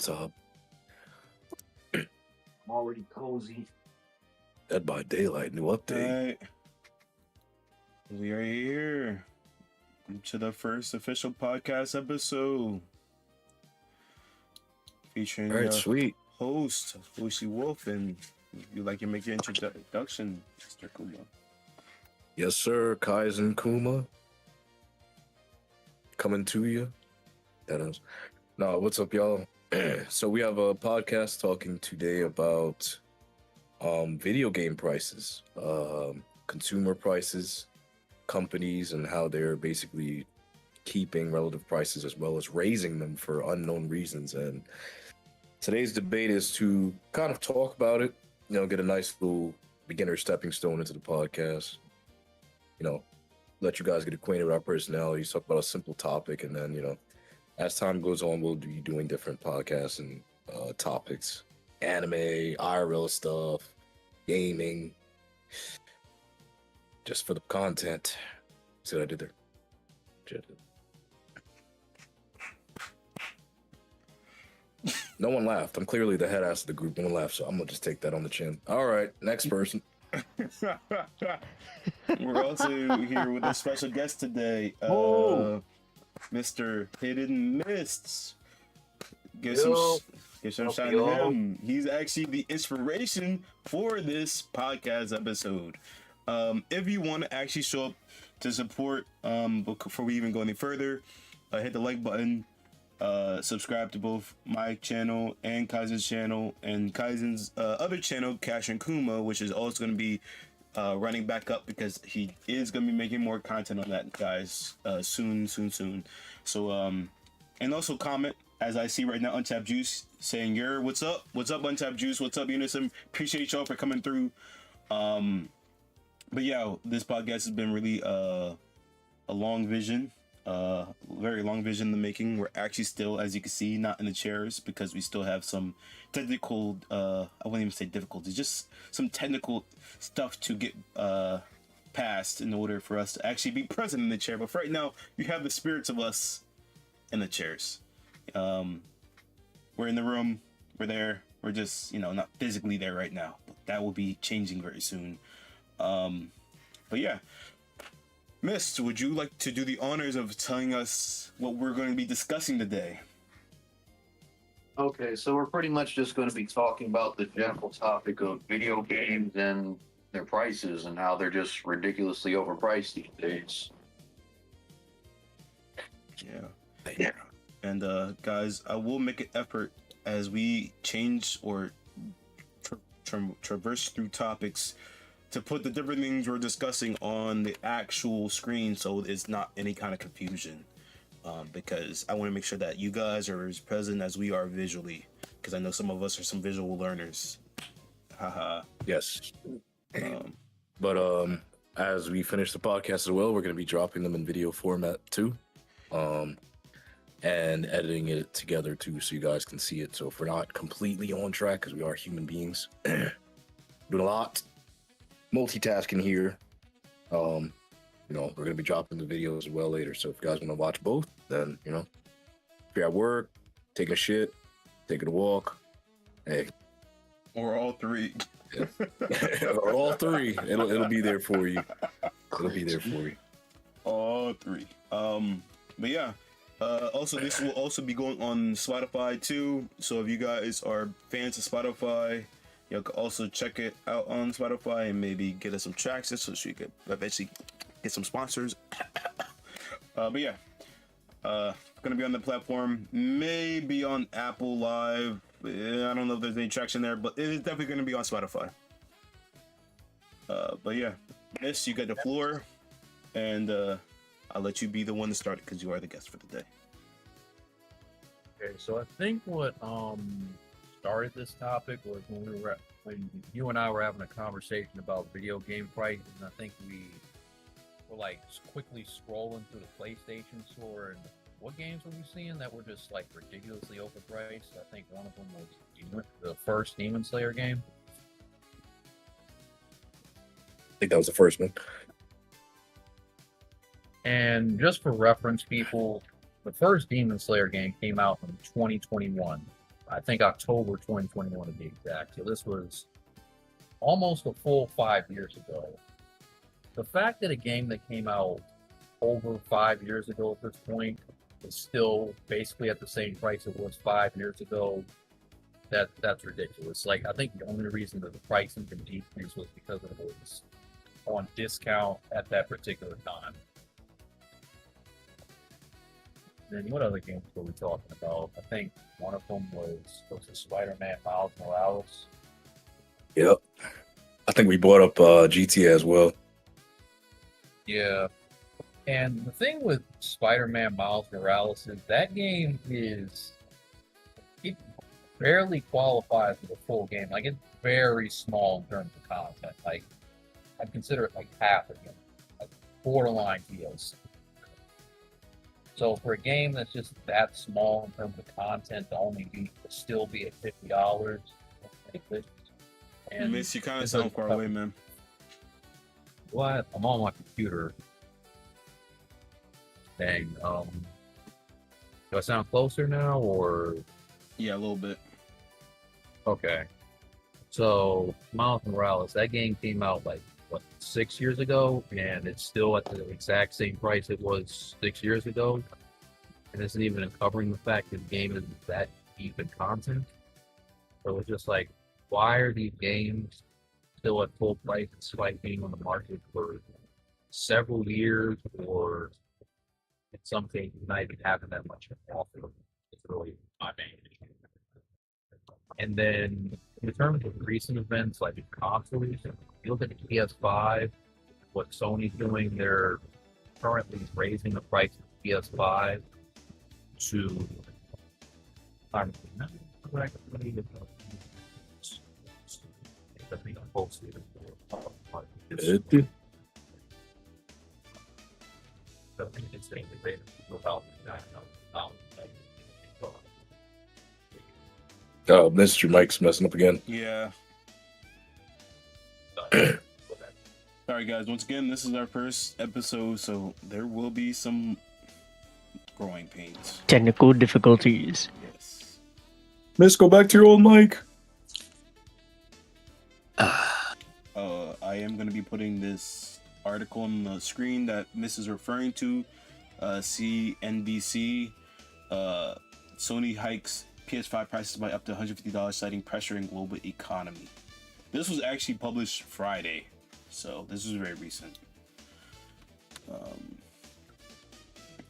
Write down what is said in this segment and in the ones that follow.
What's up? I'm already cozy. Dead by Daylight, new update. Alright. We are here to the first official podcast episode. Featuring All right, your sweet. host, HoshiWolf, and you like to make your introduction, Mr. Kuma. Yes, sir. Kaizen Kuma. Coming to you. That is. No, what's up, y'all? So we have a podcast talking today about video game prices, consumer prices, companies, and how they're basically keeping relative prices as well as raising them for unknown reasons. And today's debate is to kind of talk about it, get a nice little beginner stepping stone into the podcast, let you guys get acquainted with our personalities, talk about a simple topic, and then, as time goes on, we'll be doing different podcasts and topics, anime, IRL stuff, gaming, just for the content. See what I did there? No one laughed. I'm clearly the head ass of the group. No one laughed, so I'm gonna just take that on the chin. All right, next person. We're also here with a special guest today, Mr. Hidden Mists. Give some shout to him. He's actually the inspiration for this podcast episode. If you want to actually show up to support, before we even go any further, hit the like button. Subscribe to both my channel and Kaizen's channel, and Kaizen's other channel, Cash and Kuma, which is also going to be running back up because he is going to be making more content on that, guys, soon. So, and also comment, as I see right now, Untapped Juice saying, what's up, Untapped Juice, what's up, Unison, appreciate y'all for coming through. But yeah, this podcast has been really a long vision. Very long vision in the making. We're actually still, as you can see, not in the chairs because we still have some technical, I wouldn't even say difficulties, just some technical stuff to get past in order for us to actually be present in the chair. But for right now, you have the spirits of us in the chairs. We're in the room, we're there, we're just, not physically there right now, but that will be changing very soon. But yeah. Mist, would you like to do the honors of telling us what we're going to be discussing today? Okay, so we're pretty much just going to be talking about the general topic of video games and their prices and how they're just ridiculously overpriced these days. Yeah. And guys, I will make an effort as we change or traverse through topics to put the different things we're discussing on the actual screen so it's not any kind of confusion, because I want to make sure that you guys are as present as we are visually, because I know some of us are some visual learners. Haha. Yes. But as we finish the podcast as well, we're going to be dropping them in video format too, and editing it together too, so you guys can see it. So if we're not completely on track, because we are human beings, doing a lot, multitasking here, we're going to be dropping the videos as well later. So if you guys want to watch both, then, if you're at work, taking a shit, taking a walk, hey. Or all three. Yeah. Or all three. It'll be there for you. It'll be there for you. All three. But yeah. Also, this will also be going on Spotify too. So if you guys are fans of Spotify, you can also check it out on Spotify and maybe get us some traction so you could eventually get some sponsors. But yeah, gonna be on the platform, maybe on Apple Live. I don't know if there's any traction there, but it is definitely gonna be on Spotify. But yeah, Miss, you got the floor, and I'll let you be the one to start it because you are the guest for the day. Okay, so I think what started this topic was when you and I were having a conversation about video game prices, and I think we were like quickly scrolling through the PlayStation store, and what games were we seeing that were just like ridiculously overpriced? I think one of them was the first Demon Slayer game. I think that was the first one. And just for reference, people, the first Demon Slayer game came out in 2021. I think October 2021 to be exact. So this was almost a full 5 years ago. The fact that a game that came out over 5 years ago at this point is still basically at the same price it was 5 years ago, that's ridiculous. Like, I think the only reason that the price even decreased was because it was on discount at that particular time. Then what other games were we talking about? I think one of them was Spider-Man Miles Morales. Yep. I think we brought up GTA as well. Yeah. And the thing with Spider-Man Miles Morales is that game it barely qualifies as a full game. Like, it's very small in terms of content. Like, I'd consider it like half a game, like borderline DLC. So for a game that's just that small in terms of content to still be at $50, and Miss, you kind of sound far away, man. What? I'm on my computer. Dang. Do I sound closer now, or? Yeah, a little bit. Okay. So Miles Morales, that game came out like 6 years ago, and it's still at the exact same price it was 6 years ago, and isn't even covering the fact that the game is that deep in content. So it's just like, why are these games still at full price despite being on the market for several years, or in some cases not even having that much offer? It's really my main issue. And then in terms of recent events like consoles, you look at the PS5, what Sony's doing, they're currently raising the price of the PS5 to Oh, Mr. Mike's messing up again. Yeah. Sorry, guys. Once again, this is our first episode, so there will be some growing pains. Technical difficulties. Yes. Miss, go back to your old mic. I am going to be putting this article on the screen that Miss is referring to. CNBC. Sony hikes PS5 prices by up to $150, citing pressure in global economy. This was actually published Friday, so this is very recent.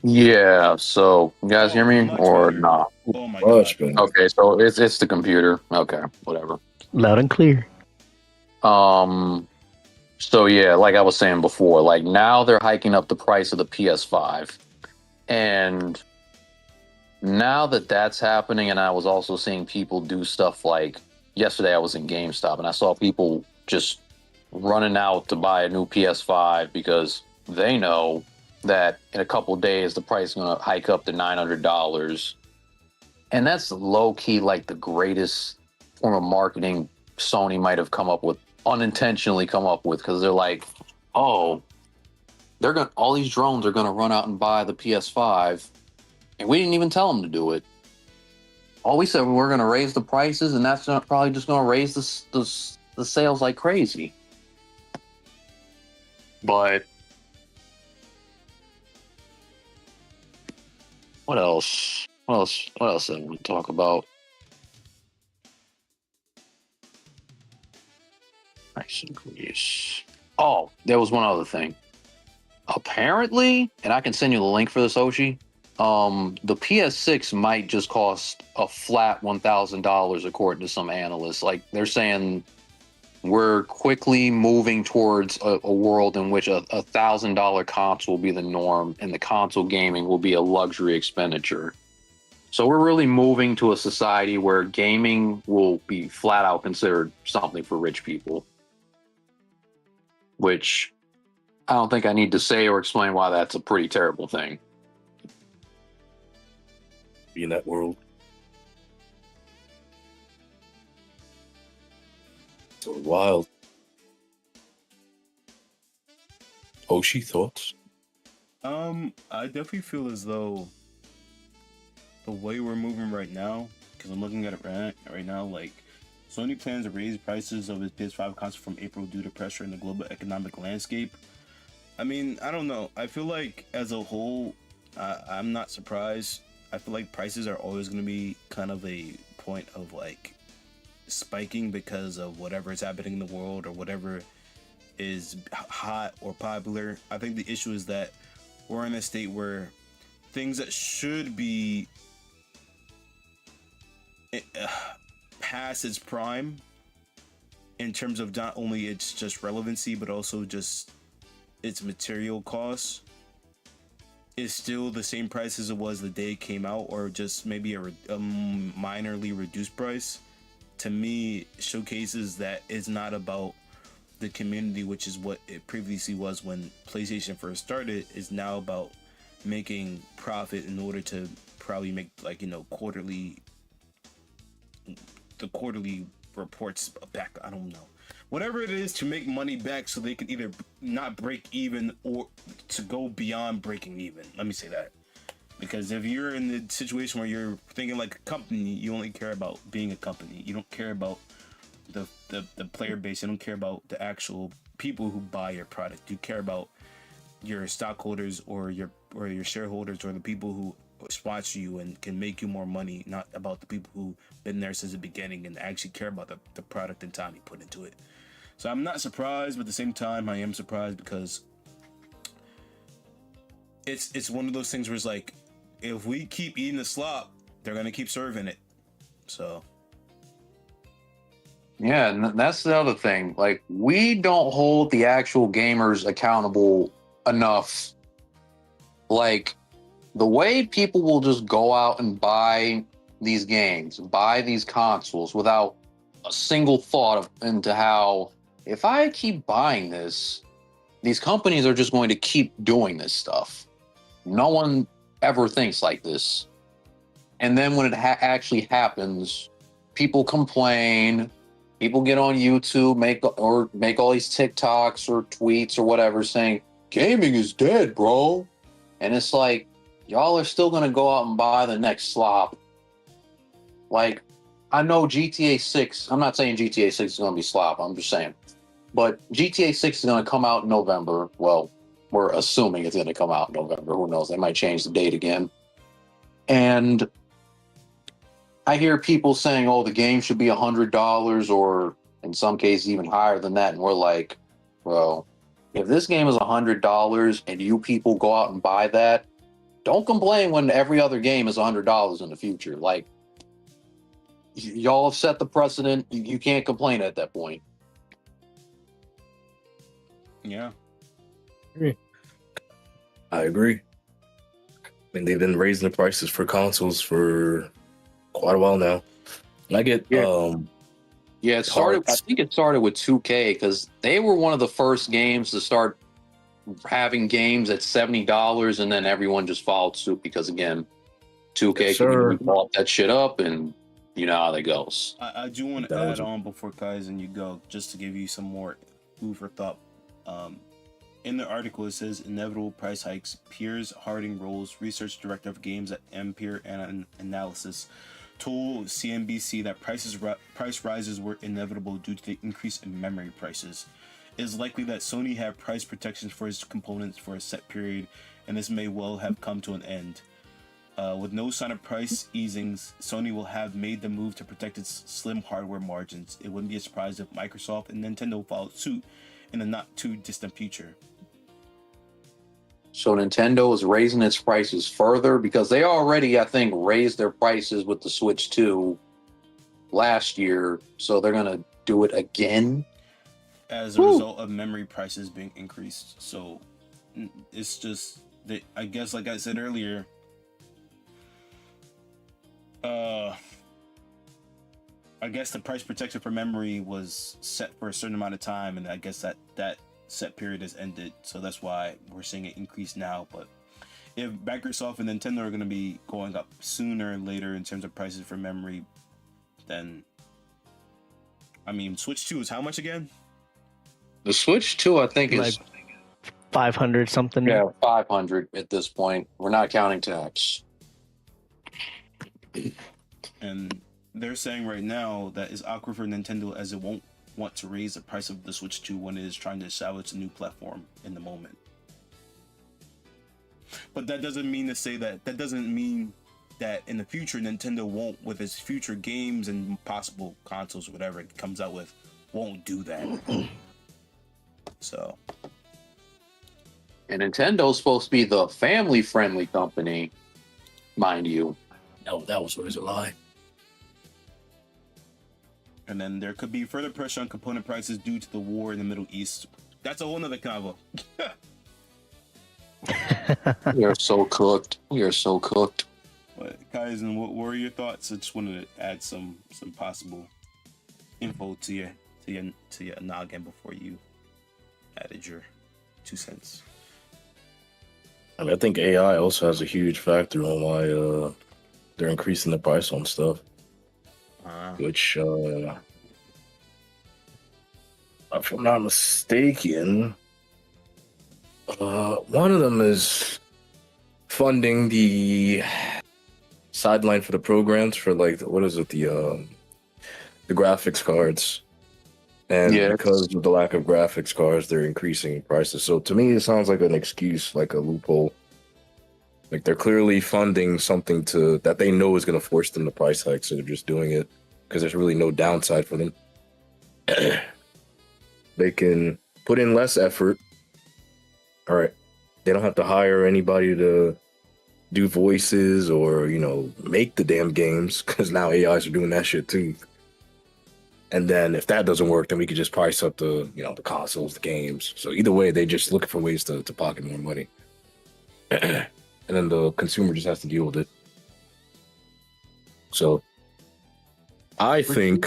Yeah, so you guys hear me or better. not? Oh my Much god. better. Okay, so it's the computer. Okay, whatever. Loud and clear. So yeah, like I was saying before, like now they're hiking up the price of the PS5, and now that that's happening, and I was also seeing people do stuff like yesterday I was in GameStop and I saw people just running out to buy a new PS5 because they know that in a couple of days the price is going to hike up to $900. And that's low key like the greatest form of marketing Sony might have unintentionally come up with, because they're like, oh, all these drones are going to run out and buy the PS5, and we didn't even tell them to do it. All we said, we're going to raise the prices, and that's probably just going to raise the sales like crazy. But what else? What else did I want to talk about? Price increase. Oh, there was one other thing. Apparently, and I can send you the link for this, Hoshi. The PS6 might just cost a flat $1,000 according to some analysts. Like, they're saying we're quickly moving towards a world in which a $1,000 console will be the norm, and the console gaming will be a luxury expenditure. So we're really moving to a society where gaming will be flat out considered something for rich people, which I don't think I need to say or explain why that's a pretty terrible thing. Be in that world. So wild. Hoshi, thoughts? I definitely feel as though the way we're moving right now because I'm looking at it right now. Like, Sony plans to raise prices of its PS5 console from April due to pressure in the global economic landscape. I mean, I don't know. I feel like as a whole, I'm not surprised. I feel like prices are always going to be kind of a point of like spiking because of whatever is happening in the world or whatever is hot or popular. I think the issue is that we're in a state where things that should be past its prime in terms of not only its just relevancy but also just its material costs is still the same price as it was the day it came out, or just maybe a minorly reduced price. To me, showcases that it's not about the community, which is what it previously was when PlayStation first started, is now about making profit in order to probably make, like, you know, quarterly reports back. I don't know, whatever it is, to make money back so they can either not break even or to go beyond breaking even. Let me say that, because if you're in the situation where you're thinking like a company, you only care about being a company. You don't care about the player base. You don't care about the actual people who buy your product. You care about your stockholders or your shareholders or the people who sponsor you and can make you more money, not about the people who've been there since the beginning and actually care about the product and time you put into it. So I'm not surprised, but at the same time I am surprised because it's one of those things where it's like, if we keep eating the slop, they're gonna keep serving it. So Yeah, and that's the other thing. Like, we don't hold the actual gamers accountable enough. Like, the way people will just go out and buy these games, buy these consoles without a single thought into how, if I keep buying this, these companies are just going to keep doing this stuff. No one ever thinks like this. And then when it actually happens, people complain. People get on YouTube, make all these TikToks or tweets or whatever saying, gaming is dead, bro. And it's like, y'all are still going to go out and buy the next slop. Like, I know GTA 6, I'm not saying GTA 6 is going to be slop, I'm just saying. But GTA 6 is going to come out in November. Well, we're assuming it's going to come out in November. Who knows? They might change the date again. And I hear people saying, oh, the game should be $100 or in some cases even higher than that. And we're like, well, if this game is $100 and you people go out and buy that, don't complain when every other game is $100 in the future. Like, y'all have set the precedent. You can't complain at that point. yeah. I agree. I mean, they've been raising the prices for consoles for quite a while now. And I get Yeah, it started. I think it started with 2K because they were one of the first games to start having games at $70, and then everyone just followed suit because, again, 2K can bought that shit up, and you know how that goes. I do want to add on before Kaizen you go, just to give you some more food for thought. In the article, it says inevitable price hikes. Piers Harding Rolls, research director of games at Ampere and Analysis, told CNBC that price rises were inevitable due to the increase in memory prices. It is likely that Sony had price protections for its components for a set period, and this may well have come to an end. With no sign of price easings, Sony will have made the move to protect its slim hardware margins. It wouldn't be a surprise if Microsoft and Nintendo followed suit in the not too distant future. So Nintendo is raising its prices further because they already, I think, raised their prices with the Switch 2 last year. So they're going to do it again as a result of memory prices being increased. So it's just that, I guess, like I said earlier, I guess the price protection for memory was set for a certain amount of time, and I guess that set period has ended, so that's why we're seeing an increase now. But if Microsoft and Nintendo are going to be going up sooner or later in terms of prices for memory, then I mean, Switch 2 is how much again? The Switch 2, I think, is 500 something. Yeah, 500 at this point. We're not counting tax. And they're saying right now that it's awkward for Nintendo as it won't want to raise the price of the Switch 2 when it is trying to establish a new platform in the moment. But that doesn't mean to say that doesn't mean that in the future Nintendo won't, with its future games and possible consoles, whatever it comes out with, won't do that. So, And Nintendo's supposed to be the family-friendly company, mind you. No, that was always a lie. and then there could be further pressure on component prices due to the war in the Middle East. That's a whole nother convo. We are so cooked. We are so cooked. But Kaizen, what were your thoughts? I just wanted to add some possible info to your noggin before you added your 2 cents. I mean, I think AI also has a huge factor on why they're increasing the price on stuff. Which, if I'm not mistaken, one of them is funding the sideline for the programs for like what is it, the graphics cards, and Yeah. because of the lack of graphics cards, they're increasing prices. So to me, it sounds like an excuse, like a loophole. Like they're clearly funding something that they know is going to force them to price hike, so they're just doing it because there's really no downside for them. They can put in less effort. All right, they don't have to hire anybody to do voices or make the damn games, because now AIs are doing that shit too. And then if that doesn't work, then we could just price up the the consoles, the games. So either way, they just looking for ways to pocket more money. And then the consumer just has to deal with it. So I think,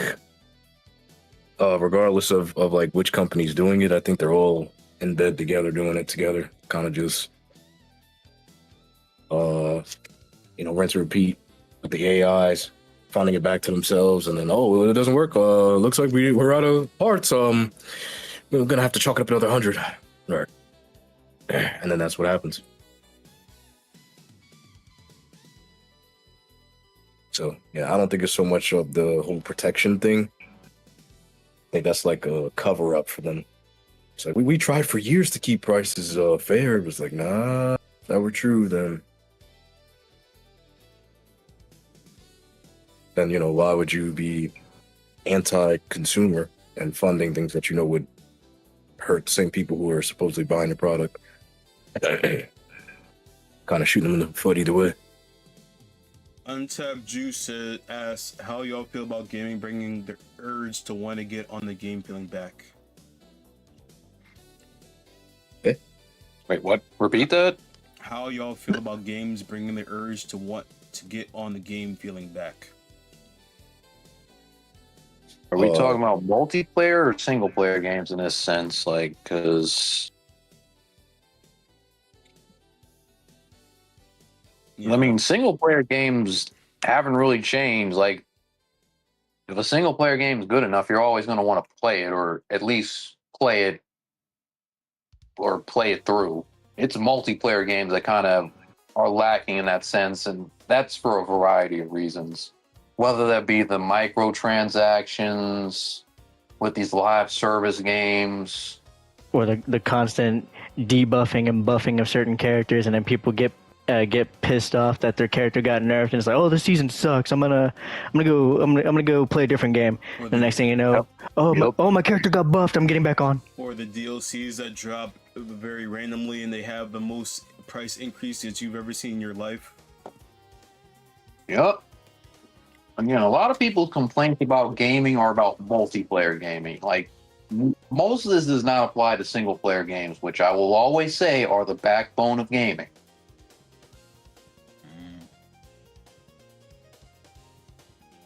regardless of like which company's doing it, I think they're all in bed together, doing it together. Kind of just, rinse and repeat with the AIs, finding it back to themselves, and then it doesn't work. Looks like we're out of parts. We're gonna have to chalk it up another 100. All right, and then that's what happens. So yeah, I don't think it's so much of the whole protection thing. I think that's like a cover up for them. It's like we tried for years to keep prices fair. It was like, nah, if that were true, then why would you be anti-consumer and funding things that would hurt the same people who are supposedly buying the product? Kind of shooting them in the foot either way. Untapped Juice asks how y'all feel about gaming bringing the urge to want to get on the game feeling back. Wait, what? Repeat that? How y'all feel about games bringing the urge to want to get on the game feeling back? Are we talking about multiplayer or single player games in this sense? Like, because I mean, single player games haven't really changed. Like, if a single player game is good enough, you're always going to want to play it, or at least play it through. It's multiplayer games that kind of are lacking in that sense, and that's for a variety of reasons. Whether that be the microtransactions with these live service games, or the constant debuffing and buffing of certain characters, and then people get pissed off that their character got nerfed, and it's like, oh, this season sucks. I'm gonna go play a different game. And the next thing you know, my character got buffed. I'm getting back on. Or the DLCs that drop very randomly and they have the most price increase that you've ever seen in your life. Yep. Again, a lot of people complain about gaming or about multiplayer gaming. Like, most of this does not apply to single player games, which I will always say are the backbone of gaming.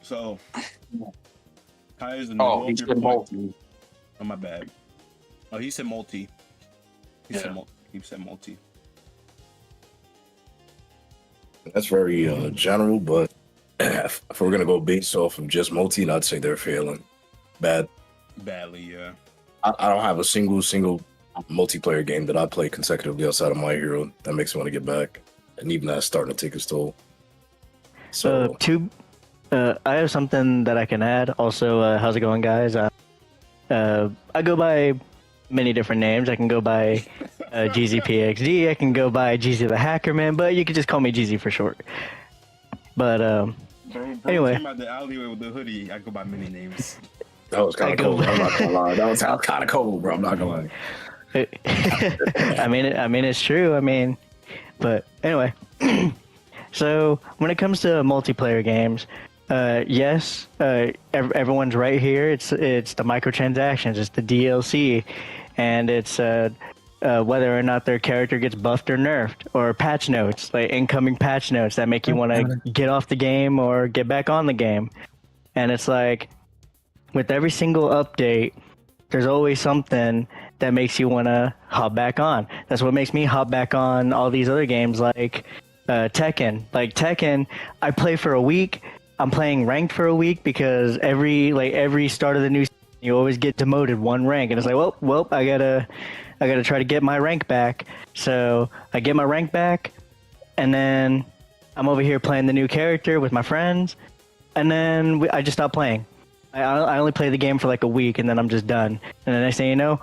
So, Kaizen, he said multi. Oh, my bad. Oh, he said multi. He said multi. That's very general, but if we're gonna go based off of just multi, I'd say they're failing Badly, yeah. I don't have a single multiplayer game that I play consecutively outside of My Hero that makes me want to get back, and even that's starting to take its toll. So I have something that I can add. Also, how's it going, guys? I go by many different names. I can go by GZPXD. I can go by GZ the Hackerman, but you can just call me GZ for short. But Bro anyway. came out the alleyway with the hoodie. I go by many names. That was kind of cold. I'm not gonna lie. That was kind of cold, bro. I'm not gonna lie. I mean, it's true. I mean, but anyway. So when it comes to multiplayer games, yes, everyone's right here. It's the microtransactions, it's the DLC, and it's whether or not their character gets buffed or nerfed, or patch notes, like incoming patch notes that make you want to get off the game or get back on the game. And it's like, with every single update, there's always something that makes you want to hop back on. That's what makes me hop back on all these other games like Tekken. Like Tekken, I play for a week. I'm playing ranked for a week because every start of the new season, you always get demoted one rank, and it's like, well, I gotta try to get my rank back. So I get my rank back, and then I'm over here playing the new character with my friends, and then I just stop playing. I only play the game for like a week, and then I'm just done. And the next thing you know,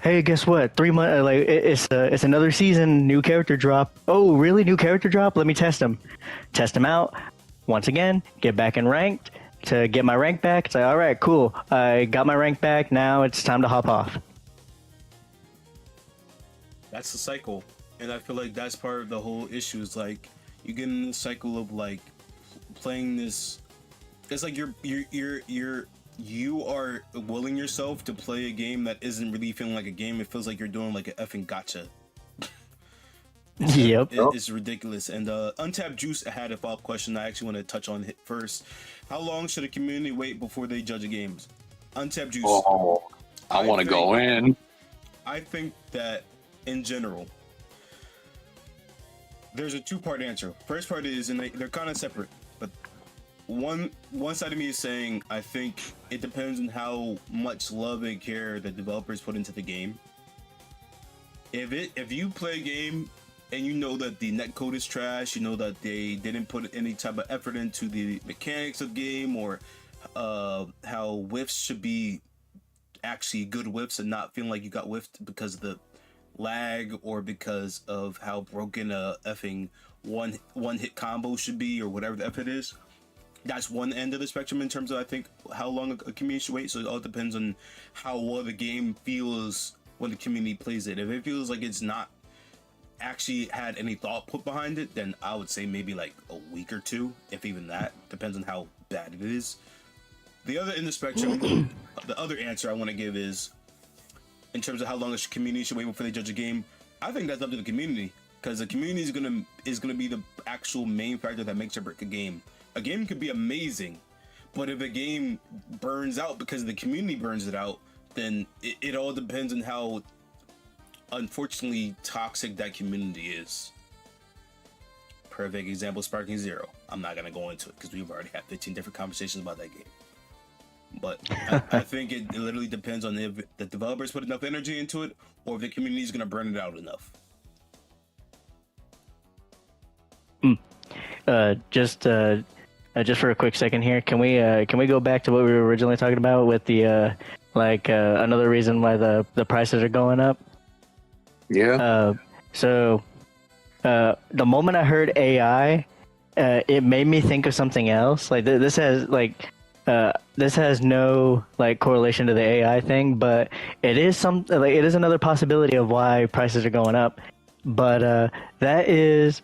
hey, guess what? 3 months, it's another season, new character drop. Oh, really? New character drop? Let me test him out. Once again, get back in ranked to get my rank back. It's like, all right, cool. I got my rank back. Now it's time to hop off. That's the cycle, and I feel like that's part of the whole issue. Is like you get in the cycle of like playing this. It's like you are willing yourself to play a game that isn't really feeling like a game. It feels like you're doing like an effing gotcha. Yep. It's ridiculous. And Untapped Juice had a follow-up question I actually want to touch on first. How long should a community wait before they judge games? Untapped Juice. Oh, I want to go in. I think that in general, there's a two-part answer. First part is, and they're kind of separate, but one side of me is saying I think it depends on how much love and care the developers put into the game. If you play a game and you know that the netcode is trash, you know that they didn't put any type of effort into the mechanics of the game, or how whiffs should be actually good whiffs and not feeling like you got whiffed because of the lag or because of how broken a effing one hit combo should be, or whatever the F it is. That's one end of the spectrum in terms of, I think, how long a community should wait. So it all depends on how well the game feels when the community plays it. If it feels like it's not actually had any thought put behind it, then I would say maybe like a week or two, if even that. Depends on how bad it is. The other end of the spectrum, the other answer I want to give is, in terms of how long a community should wait before they judge a game, I think that's up to the community, because the community is gonna be the actual main factor that makes or break a game. A game could be amazing, but if a game burns out because the community burns it out, then it all depends on how, unfortunately, toxic that community is. Perfect example, Sparking Zero. I'm not gonna go into it because we've already had 15 different conversations about that game. But I think it literally depends on if the developers put enough energy into it, or if the community is gonna burn it out enough. Just for a quick second here, can we go back to what we were originally talking about with the another reason why the prices are going up? Yeah. So the moment I heard AI, it made me think of something else. Like this has no like correlation to the AI thing, but it is it is another possibility of why prices are going up. But that is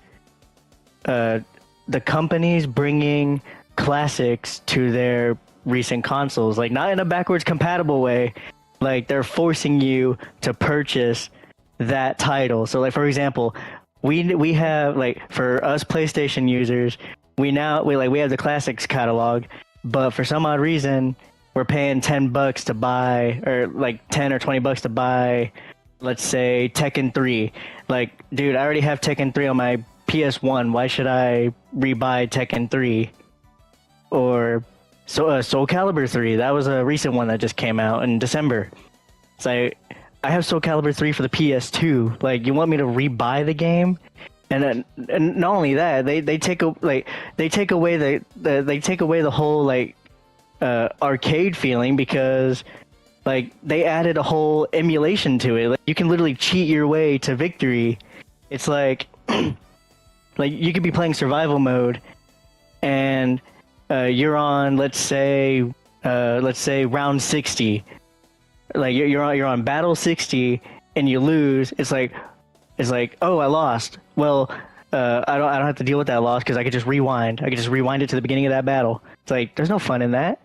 the companies bringing classics to their recent consoles, like not in a backwards compatible way, like they're forcing you to purchase that title. So like, for example, we have, like, for us PlayStation users, we have the classics catalog, but for some odd reason we're paying $10 to buy, or like 10 or $20 to buy, let's say Tekken 3. Like, dude, I already have Tekken 3 on my PS1. Why should I rebuy Tekken 3? Or Soul Calibur 3. That was a recent one that just came out in December. So I have Soul Calibur 3 for the PS2. Like, you want me to rebuy the game? and not only that, they take away the whole like arcade feeling, because like they added a whole emulation to it. Like, you can literally cheat your way to victory. It's like like you could be playing survival mode, and you're on, let's say round 60. Like you're on battle 60 and you lose. It's like, oh, I lost. Well, I don't have to deal with that loss because I could just rewind. I could just rewind it to the beginning of that battle. It's like, there's no fun in that.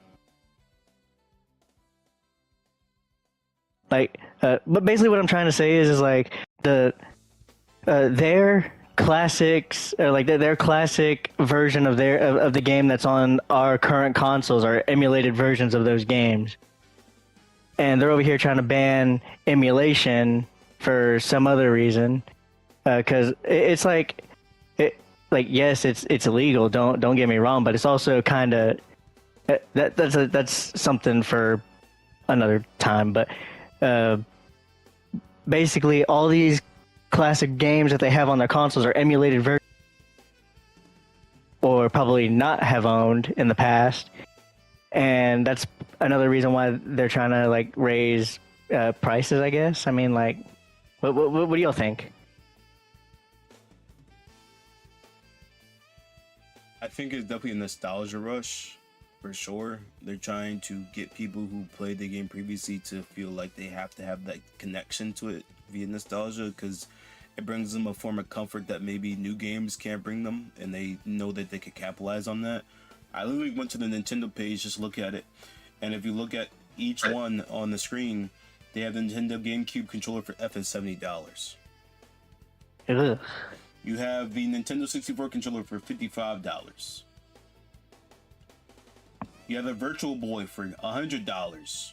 Like, but basically what I'm trying to say is like their classics, like their classic version of of the game that's on our current consoles are emulated versions of those games. And they're over here trying to ban emulation for some other reason, because it's like, yes, it's illegal. Don't get me wrong, but it's also kind of that's something for another time. But basically, all these classic games that they have on their consoles are emulated versions, or probably not have owned in the past, and that's another reason why they're trying to like raise prices, I guess. I mean, like, what do y'all think? I think it's definitely a nostalgia rush, for sure. They're trying to get people who played the game previously to feel like they have to have that connection to it via nostalgia, because it brings them a form of comfort that maybe new games can't bring them, and they know that they could capitalize on that. I literally went to the Nintendo page, just look at it, and if you look at each one on the screen, they have the Nintendo GameCube controller for $70. Ugh. You have the Nintendo 64 controller for $55. You have the Virtual Boy for $100.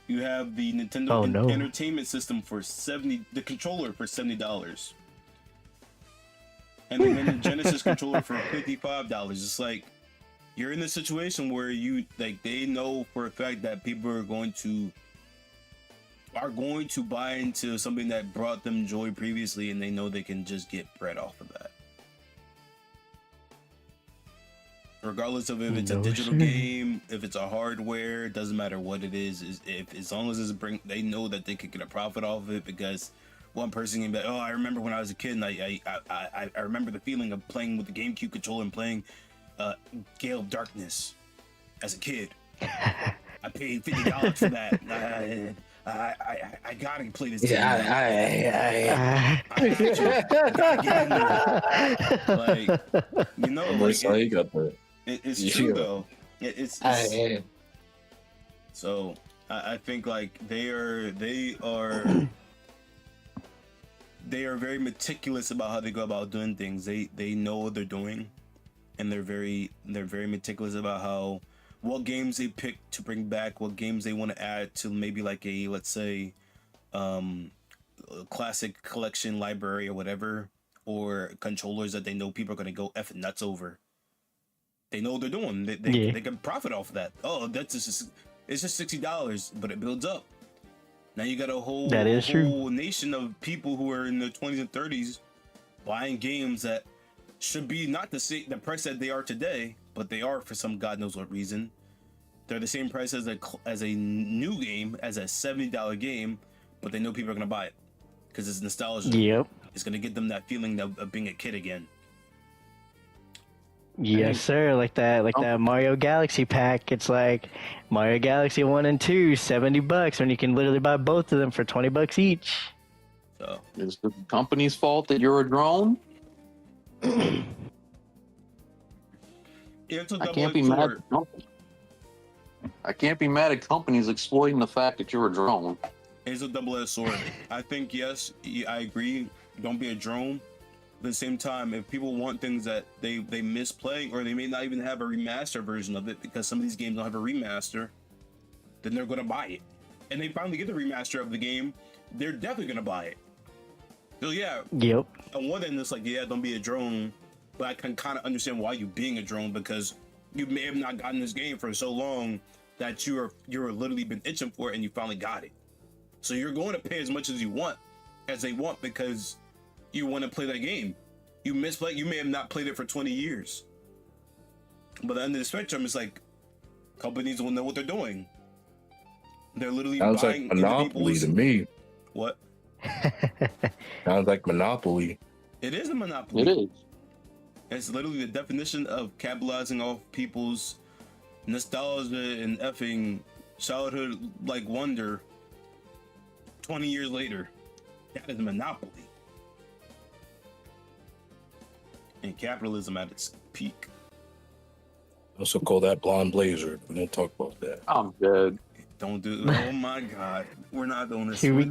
You have the Nintendo Entertainment System for the controller for $70. And the Nintendo Genesis controller for $55. It's like, you're in a situation where they know for a fact that people are going to buy into something that brought them joy previously, and they know they can just get bread off of that. Regardless of if it's a digital game, if it's a hardware, it doesn't matter what it is. As long as they know that they could get a profit off of it, because one person can be like, oh, I remember when I was a kid, and I remember the feeling of playing with the GameCube controller and playing Gale of Darkness as a kid. I paid $50 for that. I gotta play this game. It's true though. So I think like they are very meticulous about how they go about doing things. They know what they're doing, and they're very meticulous about what games they pick to bring back, what games they want to add to maybe like a, let's say, classic collection library or whatever, or controllers that they know people are going to go effing nuts over. They know what they're doing. They can profit off of that. Oh, it's just $60, but it builds up. Now you got a whole nation of people who are in their 20s and 30s buying games that should be not the price that they are today, but they are for some God knows what reason. They're the same price as a new game, as a $70 game, but they know people are gonna buy it because it's nostalgia. Yep. It's gonna give them that feeling of being a kid again. Yes, sir. Like that Mario Galaxy pack. It's like Mario Galaxy 1 and 2, $70, when you can literally buy both of them for $20 each. So it's the company's fault that you're a drone. I can't be mad. I can't be mad at companies exploiting the fact that you're a drone. It's a double-edged sword. I think, yes, I agree. Don't be a drone. At the same time, if people want things that they miss playing, or they may not even have a remaster version of it because some of these games don't have a remaster, then they're going to buy it. And they finally get the remaster of the game, they're definitely going to buy it. So yeah. Yep. On one end, it's like, yeah, don't be a drone, but I can kind of understand why you being a drone, because you may have not gotten this game for so long that you're literally been itching for it, and you finally got it. So you're going to pay as much as you want as they want because you want to play that game. You may have not played it for 20 years. But at the end of the spectrum, it's like companies will know what they're doing. They're literally Sounds buying like monopoly to me. What? Sounds like monopoly. It is a monopoly. It is. It's literally the definition of capitalizing off people's nostalgia and effing childhood like wonder 20 years later. That is monopoly. And capitalism at its peak. Also call that blonde blazer. We don't talk about that. I'm dead. Don't do. Oh my God, we're not doing this. Here we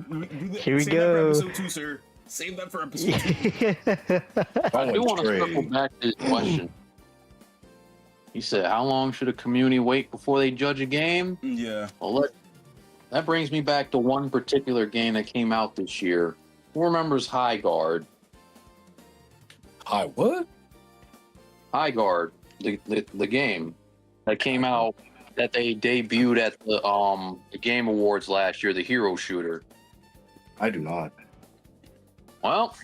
Save go. That for episode 2, sir. Save that for episode 2. I do want to circle back to this question. He said, "How long should a community wait before they judge a game?" Yeah. Well, that brings me back to one particular game that came out this year. Who remembers High Guard? Hi, what? High Guard, the game that came out, that they debuted at the Game Awards last year, the hero shooter. I do not. Well,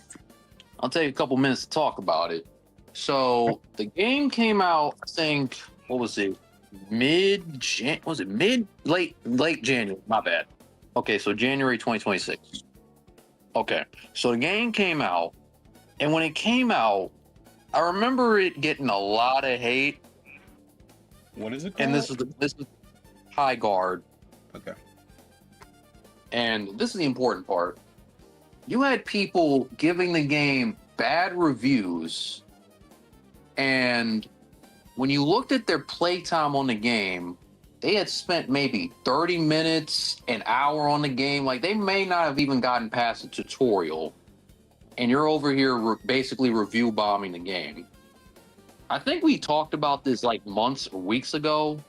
I'll take a couple minutes to talk about it. So the game came out, I think, what was it? Late January, my bad. Okay, so January 2026. Okay, so the game came out, and when it came out, I remember it getting a lot of hate. What is it called? And this is High Guard. Okay. And this is the important part. You had people giving the game bad reviews, and when you looked at their playtime on the game, they had spent maybe 30 minutes, an hour on the game. Like, they may not have even gotten past the tutorial, and you're over here basically review bombing the game. I think we talked about this like months or weeks ago.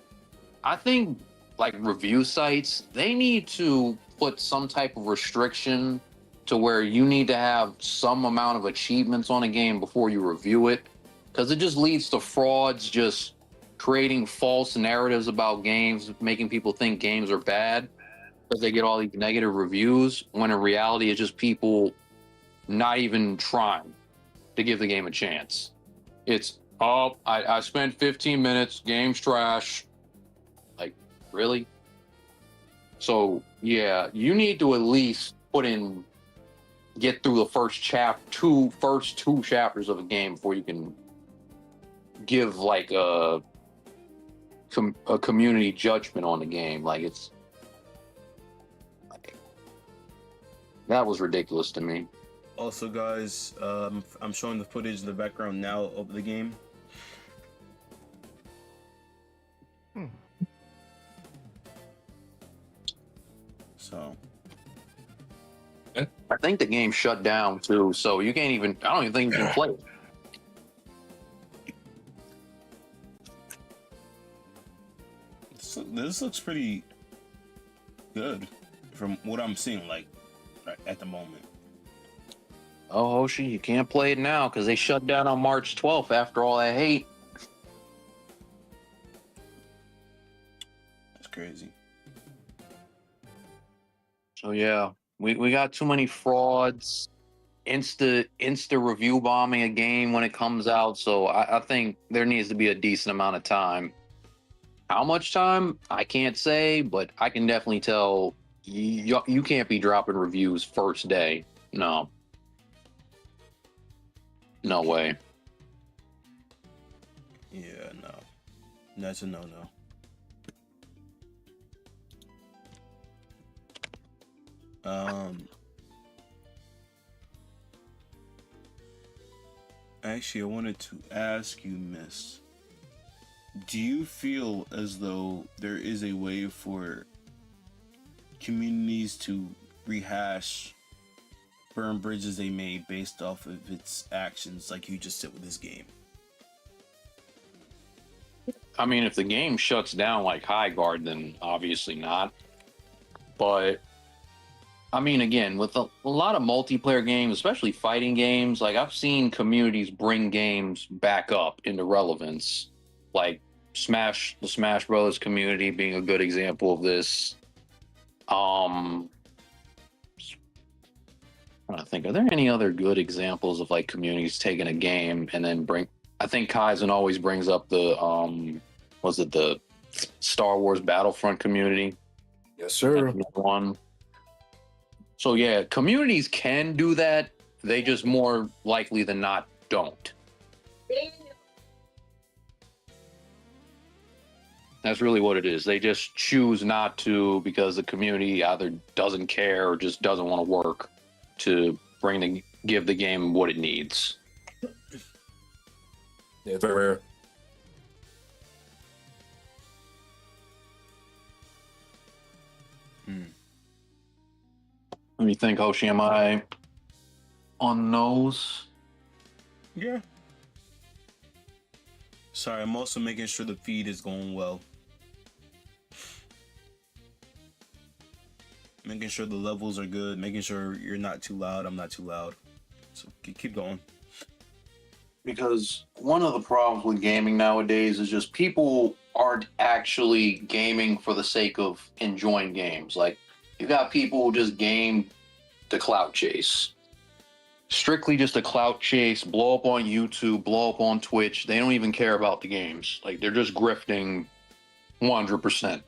I think like review sites, they need to put some type of restriction to where you need to have some amount of achievements on a game before you review it, because it just leads to frauds, just creating false narratives about games, making people think games are bad because they get all these negative reviews, when in reality it's just people not even trying to give the game a chance. It's, oh, I spent 15 minutes, game's trash. Like, really? So, yeah, you need to at least get through the first two chapters of a game before you can give like a community judgment on the game. Like, it's that was ridiculous to me. Also, guys, I'm showing the footage in the background now of the game. So, I think the game shut down too, so you can't even. I don't even think you can play it. this looks pretty good from what I'm seeing, like at the moment. Oh, Hoshi, you can't play it now because they shut down on March 12th after all that hate. That's crazy. So yeah, we got too many frauds, insta review bombing a game when it comes out. So I think there needs to be a decent amount of time. How much time? I can't say, but I can definitely tell you can't be dropping reviews first day. No. No way. Yeah, no. That's a no-no. Actually, I wanted to ask you, Miss, do you feel as though there is a way for communities to rehash burn bridges they made based off of its actions, like you just did with this game? I mean, if the game shuts down like High Guard, then obviously not. But I mean, again, with a lot of multiplayer games, especially fighting games, like I've seen communities bring games back up into relevance, like the Smash Brothers community being a good example of this. I think, are there any other good examples of like communities taking a game and then bring? I think Kaizen always brings up the was it the Star Wars Battlefront community? Yes, sir. One. So yeah, communities can do that. They just more likely than not don't. That's really what it is. They just choose not to because the community either doesn't care or just doesn't want to work to give the game what it needs. Yeah, it's very rare. Let me think, Hoshi, am I on those? Yeah. Sorry, I'm also making sure the feed is going well. Making sure the levels are good, making sure you're not too loud, I'm not too loud. So keep going. Because one of the problems with gaming nowadays is just people aren't actually gaming for the sake of enjoying games. Like, you got people who just game to clout chase. Strictly just a clout chase, blow up on YouTube, blow up on Twitch. They don't even care about the games. Like, they're just grifting 100%.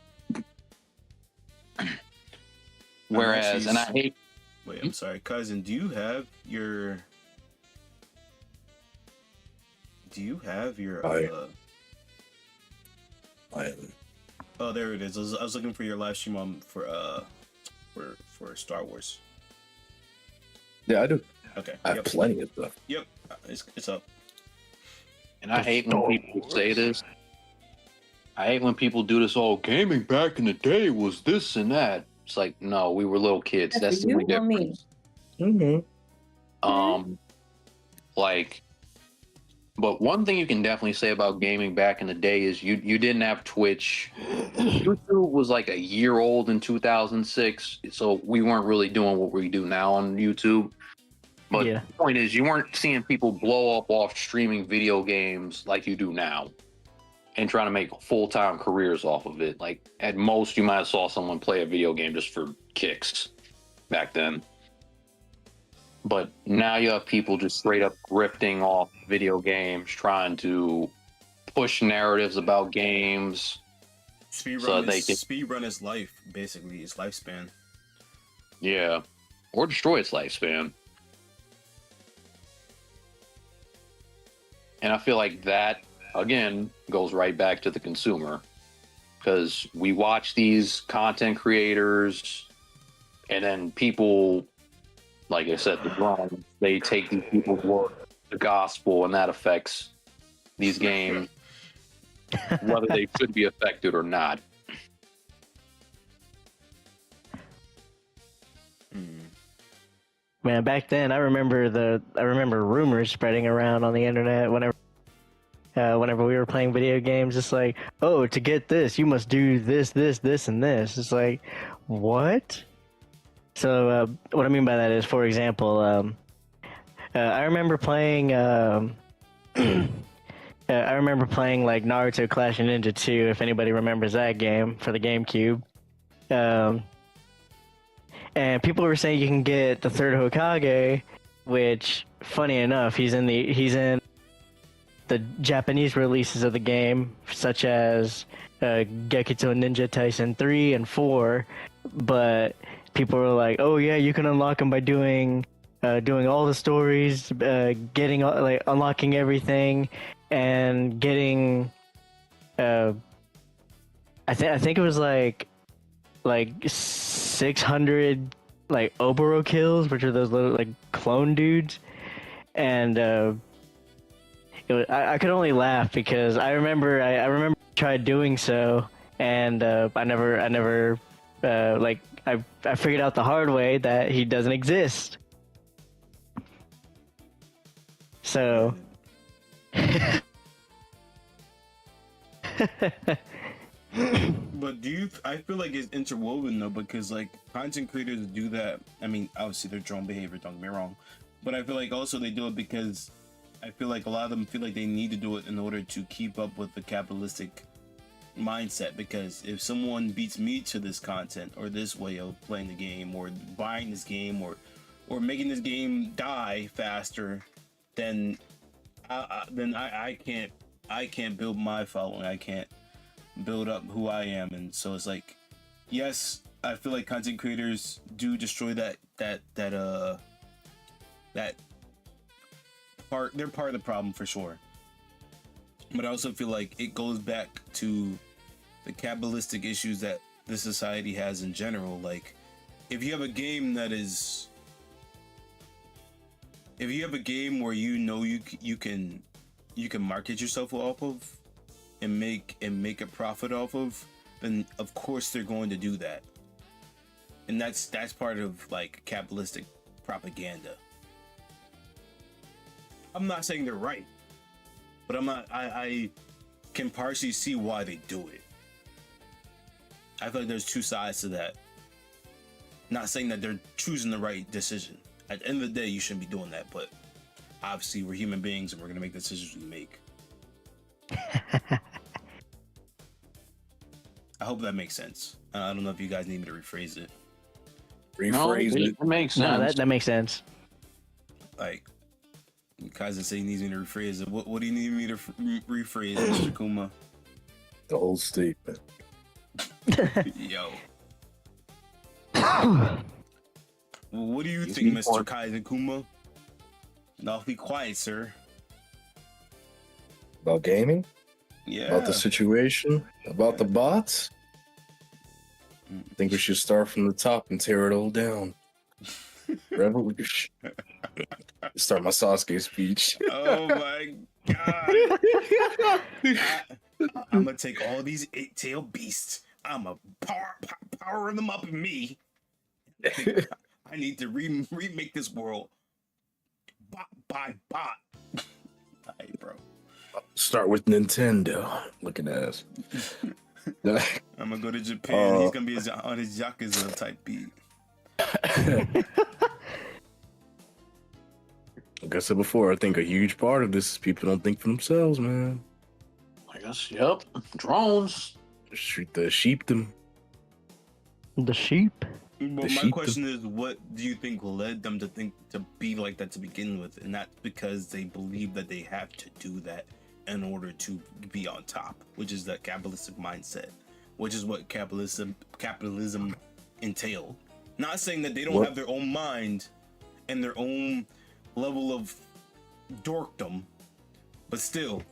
Whereas, and I hate... Wait, I'm sorry. Cousin, do you have your... Oh, there it is. I was looking for your live stream for Star Wars. Yeah, I do. Okay. I have plenty of stuff. Yep, it's up. And I hate when people say this. I hate when people do this. Oh, gaming back in the day was this and that. It's like, no, we were little kids. That's the only difference. Like, but one thing you can definitely say about gaming back in the day is you didn't have Twitch. YouTube was like a year old in 2006, so we weren't really doing what we do now on YouTube. But the point is, you weren't seeing people blow up off streaming video games like you do now and trying to make full-time careers off of it. Like, at most, you might have saw someone play a video game just for kicks back then. But now you have people just straight up grifting off video games, trying to push narratives about games. Speedrun is life, basically, its lifespan. Yeah. Or destroy its lifespan. And I feel like that, again, goes right back to the consumer. Because we watch these content creators, and then people, like I said, the drones, they take these people's word, the gospel, and that affects these games, whether they should be affected or not. Man, back then I remember rumors spreading around on the internet whenever we were playing video games. It's like, oh, to get this, you must do this, and this. It's like, what? So what I mean by that is, for example, I remember playing. I remember playing like Naruto Clash of Ninja 2. If anybody remembers that game for the GameCube. And people were saying you can get the third Hokage, which, funny enough, he's in the Japanese releases of the game, such as Gekito Ninja Taisen 3 and 4. But people were like, "Oh yeah, you can unlock him by doing all the stories, unlocking everything, and getting." I think it was like 600 like Oboro kills, which are those little like clone dudes, and I could only laugh because I remember I tried doing so, and I never I figured out the hard way that he doesn't exist. So. But I feel like it's interwoven though, because like content creators do that. I mean, obviously their drone behavior, don't get me wrong, but I feel like also they do it because I feel like a lot of them feel like they need to do it in order to keep up with the capitalistic mindset. Because if someone beats me to this content or this way of playing the game or buying this game or or making this game die faster, then I can't build my following. I can't build up who I am. And so it's like, yes, I feel like content creators do destroy that part. They're part of the problem for sure. But I also feel like it goes back to the capitalistic issues that the society has in general. Like, if you have a game where you can market yourself off of and make a profit off of, then of course they're going to do that. And that's part of like capitalistic propaganda. I'm not saying they're right, but I can partially see why they do it. I feel like there's two sides to that. Not saying that they're choosing the right decision. At the end of the day, you shouldn't be doing that, but obviously we're human beings and we're gonna make the decisions we make. I hope that makes sense. I don't know if you guys need me to rephrase it. Rephrase it. It makes No, sense. that makes sense. Like, Kaiser say he needs me to rephrase it. What do you need me to rephrase, Mr. Kuma? The whole statement. Yo. What do you think, Mr. Kaiser Kuma? Now be quiet, sir. About gaming? Yeah. About the situation? About the bots? I think we should start from the top and tear it all down. Revolution. Start my Sasuke speech. Oh my god. I'm gonna take all these 8-tailed beasts. I'm gonna power them up in me. I need to remake this world bot by bot. Alright, bro. Start with Nintendo. Looking at us. I'm gonna go to Japan. He's gonna be on his Yakuza type beat. Like I said before, I think a huge part of this is people don't think for themselves, man. I guess, yep. Drones. Shoot the sheep them. The sheep. But my sheep question is, what do you think led them to think to be like that to begin with? And that's because they believe that they have to do that in order to be on top, which is that capitalistic mindset, which is what capitalism entail. Not saying that they don't have their own mind and their own level of dorkdom, but still.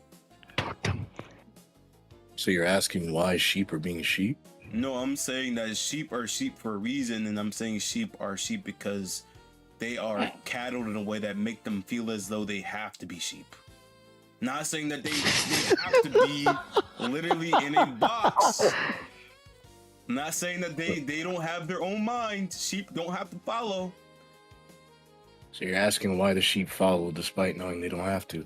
So you're asking why sheep are being sheep? No, I'm saying that sheep are sheep for a reason, and I'm saying sheep are sheep because they are cattled in a way that make them feel as though they have to be sheep. Not saying that they have to be literally in a box. Not saying that they don't have their own mind. Sheep don't have to follow. So you're asking why the sheep follow despite knowing they don't have to?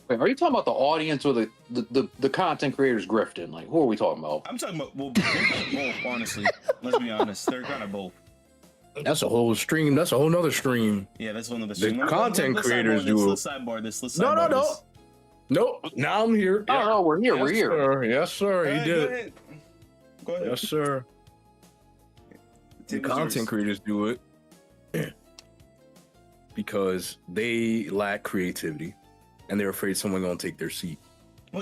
Wait, are you talking about the audience or the content creators grifting? Like, who are we talking about? I'm talking about, well, they're kind of both, honestly. Let's be honest. They're kind of both. That's a whole stream. That's a whole nother stream. Yeah, that's one of the The content creators do. Let's sidebar this. No. Nope. Now I'm here. Oh, no, we're here. Yes, We're here. Sir. Yes, sir. He Alright, did. Go ahead. Yes, sir. The content creators do it because they lack creativity and they're afraid someone's gonna take their seat.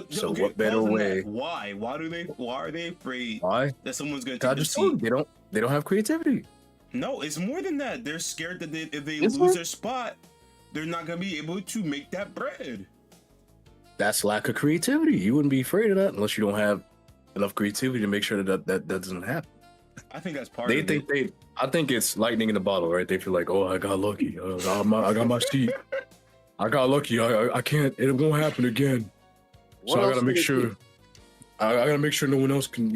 So what better way? Why? Why are they afraid Why? that someone's gonna I take their just told seat? you, they don't have creativity. No, it's more than that. They're scared that if they Is lose it? their spot, they're not gonna be able to make that bread. That's lack of creativity. You wouldn't be afraid of that unless you don't have enough creativity to make sure that doesn't happen. I think that's part They of think it. I think it's lightning in the bottle, right? They feel like, oh, I got lucky. I got my seat. I got lucky. I can't. It won't happen again. What So I else gotta do make they sure. do? I gotta make sure no one else can.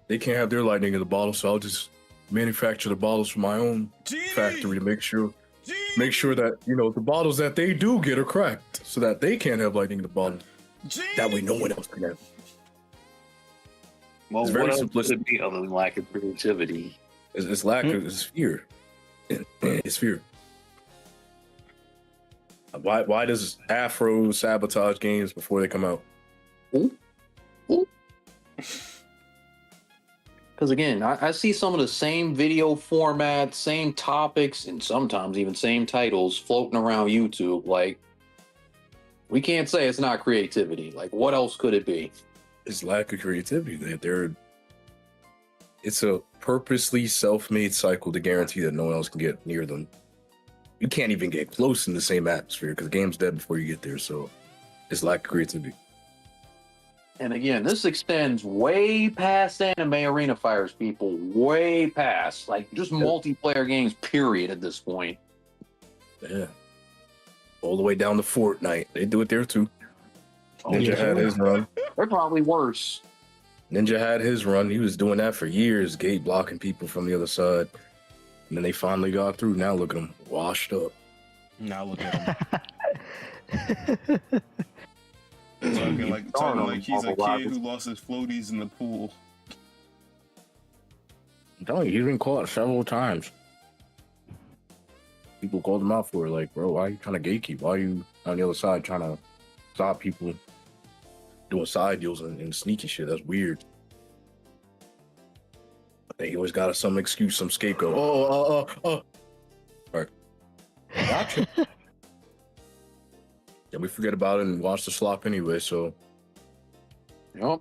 They can't have their lightning in the bottle. So I'll just manufacture the bottles from my own Genie! factory to make sure Genie! that the bottles that they do get are cracked, so that they can't have lightning in the bottle. Genie! That way, no one else can have. Well, It's very what else simplistic. could it be other than lack of creativity? It's lack of. It's fear. It's fear. Why does Afro sabotage games before they come out? Ooh. Because again, I see some of the same video formats, same topics, and sometimes even same titles floating around YouTube. Like, we can't say it's not creativity. Like, what else could it be? It's lack of creativity. It's a purposely self-made cycle to guarantee that no one else can get near them. You can't even get close in the same atmosphere because the game's dead before you get there. So it's lack of creativity. And again, this extends way past anime arena fires, people. Way past. Like, just multiplayer games, period, at this point. Yeah. All the way down to Fortnite. They do it there too. Ninja yeah. had his run. They're probably worse. Ninja had his run. He was doing that for years, gate blocking people from the other side. And then they finally got through. Now look at him, washed up. Now look at him. Talking like he's a kid who lost his floaties in the pool. I'm telling you, he's been caught several times. People called him out for it, like, bro, why are you trying to gatekeep? Why are you on the other side trying to stop people doing side deals and sneaky shit? That's weird. They always got some excuse, some scapegoat. Oh. All right. Gotcha. Yeah, we forget about it and watch the slop anyway, so. Yep.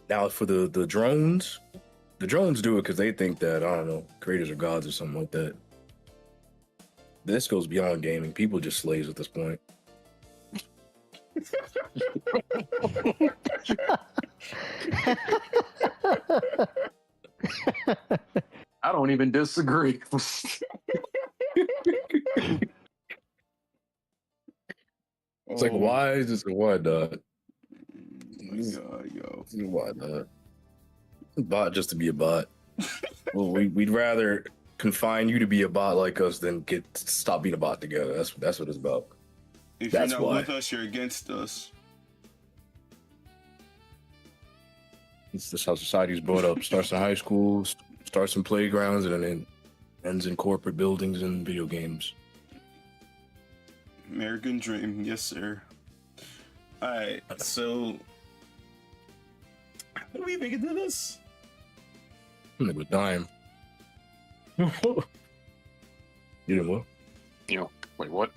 Now for the drones do it because they think that, I don't know, creators are gods or something like that. This goes beyond gaming. People just slaves at this point. I don't even disagree. It's like, why is this? Why not? Yo. Why not? Bot just to be a bot. Well, we'd rather confine you to be a bot like us than stop being a bot together. That's what it's about. If That's you're not why. with us, you're against us. It's just how society's brought up. Starts in high school, starts in playgrounds, and then ends in corporate buildings and video games. American dream, yes, sir. Alright, so how do we even get to this? They was dying. You didn't what? Wait, what?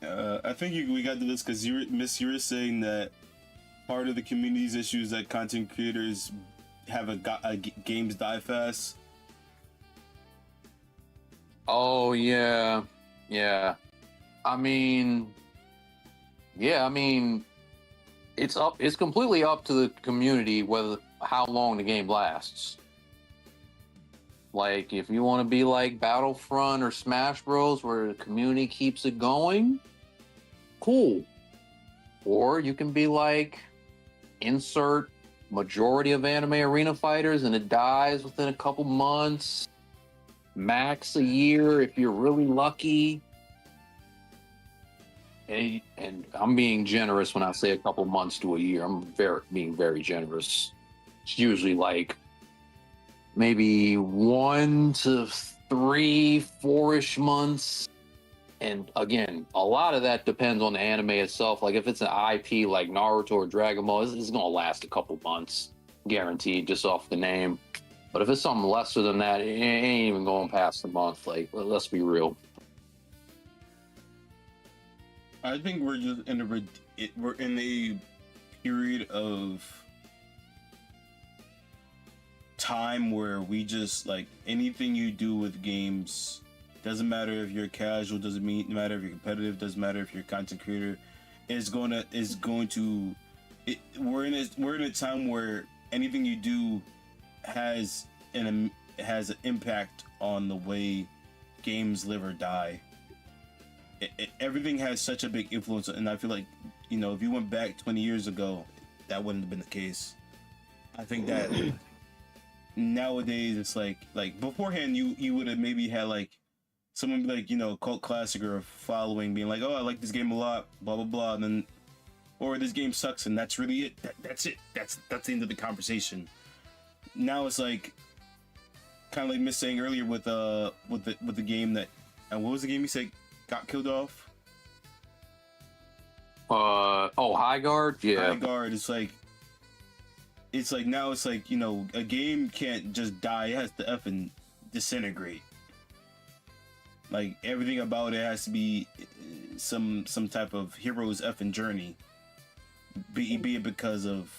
I think we got to this because you were saying that part of the community's issues that content creators have games die fast. Oh yeah. I mean, it's completely up to the community how long the game lasts. Like, if you want to be like Battlefront or Smash Bros, where the community keeps it going, cool. Or you can be like, insert majority of anime arena fighters and it dies within a couple months, max a year if you're really lucky. And I'm being generous when I say a couple months to a year. I'm being very generous. It's usually like maybe 1 to 3, 4-ish months. And again, a lot of that depends on the anime itself. Like if it's an IP like Naruto or Dragon Ball, it's going to last a couple months, guaranteed, just off the name. But if it's something lesser than that, it ain't even going past a month. Like, let's be real. I think we're just in a period of time where we just, like, anything you do with games, doesn't matter if you're casual, doesn't matter if you're competitive, doesn't matter if you're a content creator, we're in a time where anything you do has an impact on the way games live or die. Everything has such a big influence, and I feel like, if you went back 20 years ago, that wouldn't have been the case. I think that nowadays it's like beforehand you would have maybe had like someone be like, cult classic or a following being like, oh, I like this game a lot, blah blah blah, and then, or this game sucks, and that's really it. That's it. That's the end of the conversation. Now it's like kind of like Miss saying earlier with the game that, and what was the game you said got killed off? High Guard? Yeah. High Guard is like, it's like now it's like, you know, a game can't just die, it has to effing disintegrate. Like everything about it has to be some type of hero's effing journey, be it because of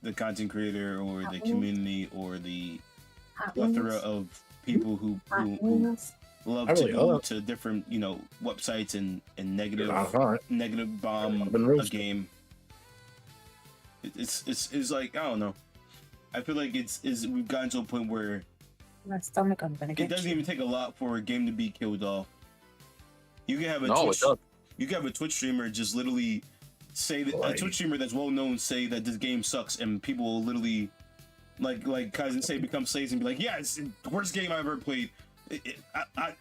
the content creator or the community or the plethora of people who love to go to different, you know, websites and negative bomb a game. It's like, I don't know. I feel like it's we've gotten to a point where My stomach, I'm gonna it get doesn't you. even take a lot for a game to be killed off. You can have a No, Twitch, it does. you can have a Twitch streamer just literally say that a Twitch streamer that's well known say that this game sucks, and people will literally like Kaizen say become slaves and be like, yeah, it's the worst game I ever played.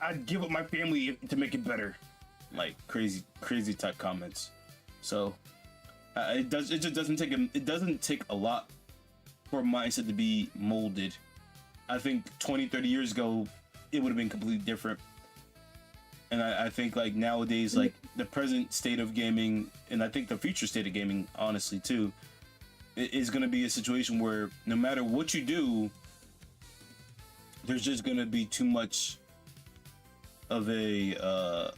I'd give up my family to make it better. Like crazy type comments. So it just doesn't take a lot for a mindset to be molded. I think 20-30 years ago it would have been completely different. And I think like nowadays, like the present state of gaming, and I think the future state of gaming, honestly too, is going to be a situation where no matter what you do, there's just going to be too much of a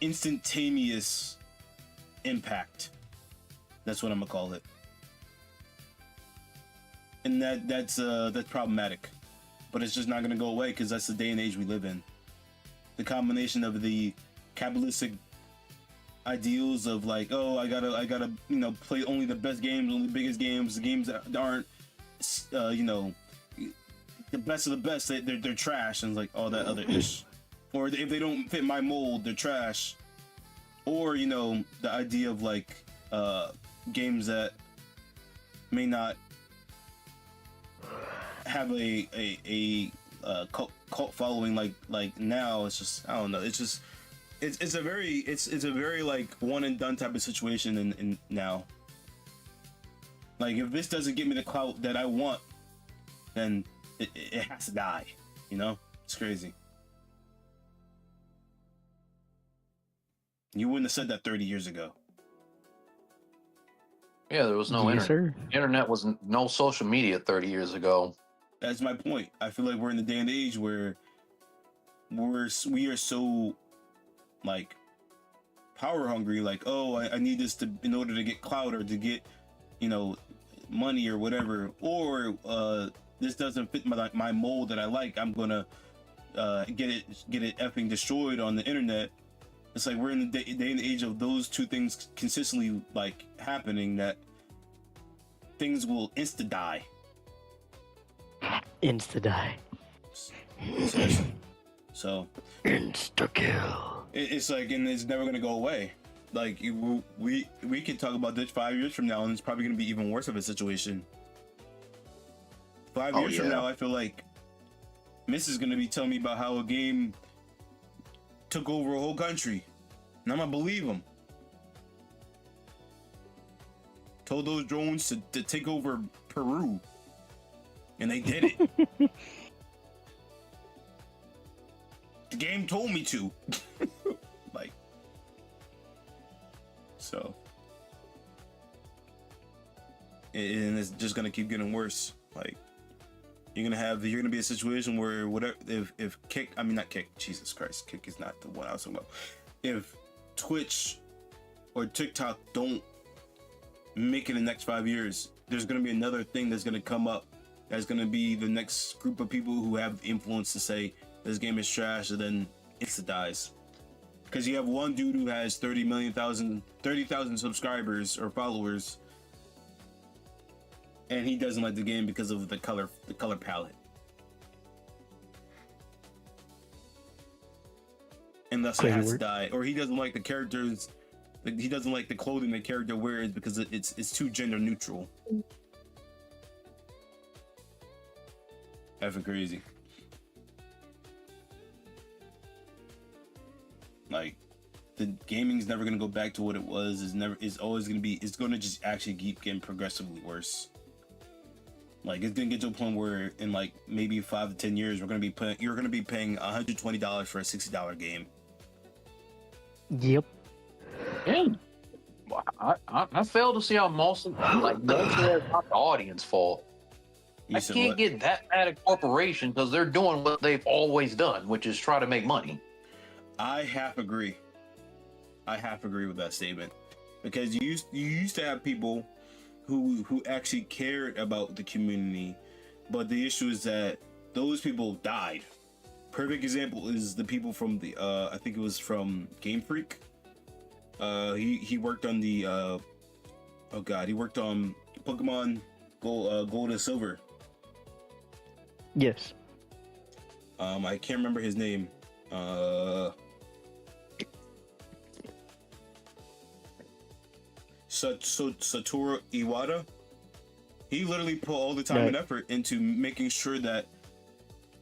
instantaneous impact. That's what I'm gonna call it, and that's problematic. But it's just not going to go away because that's the day and age we live in. The combination of the capitalistic ideals of like, oh, I gotta, you know, play only the best games, only the biggest games, the games that aren't, you know, the best of the best, they're trash, and like all that other ish. Or if they don't fit my mold, they're trash. Or, you know, the idea of like games that may not have a cult following like now. It's just, I don't know, it's just it's a very like one and done type of situation in now. Like if this doesn't give me the clout that I want, then it has to die, you know? It's crazy. You wouldn't have said that 30 years ago. Yeah, there was no Yes, internet. sir. Internet was no social media 30 years ago. That's my point. I feel like we're in the day and age where we are so like power hungry, like, oh, I need this to in order to get clout or to get, you know, money or whatever, or this doesn't fit my mold that I like, I'm gonna get it effing destroyed on the internet. It's like we're in the day and age of those two things consistently like happening, that things will insta die. Insta die. So Insta kill. it's like, and it's never gonna go away. Like we can talk about this 5 years from now, and it's probably gonna be even worse of a situation. 5 years from now, I feel like Miss is gonna be telling me about how a game took over a whole country, and I'm gonna believe him. Told those drones to take over Peru, and they did it. The game told me to. Like, so, and it's just gonna keep getting worse. Like, you're gonna be a situation where whatever, if Kick, I mean not Kick, Jesus Christ, Kick is not the one I was talking about. If Twitch or TikTok don't make it in the next 5 years, there's gonna be another thing that's gonna come up. That's gonna be the next group of people who have influence to say this game is trash, and then insta dies. Because you have one dude who has 30,000 subscribers or followers, and he doesn't like the game because of the color palette. And thus it has to die. Or he doesn't like the characters, he doesn't like the clothing the character wears because it's too gender neutral. Effing crazy. Like, the gaming's never gonna go back to what it was. It's always gonna be. It's gonna just actually keep getting progressively worse. Like, it's gonna get to a point where in like maybe 5 to 10 years, you're gonna be paying $120 for a $60 game. Yep. Yeah. I fail to see how most of it's not the audience fault. You I said can't what? get that mad at corporation because they're doing what they've always done, which is try to make money. I half agree. I half agree with that statement because you used to have people who actually cared about the community, but the issue is that those people died. Perfect example is the people from the I think it was from Game Freak. He worked on the he worked on Pokemon Gold and Silver. Yes. I can't remember his name. Satoru Iwata. He literally put all the time and effort into making sure that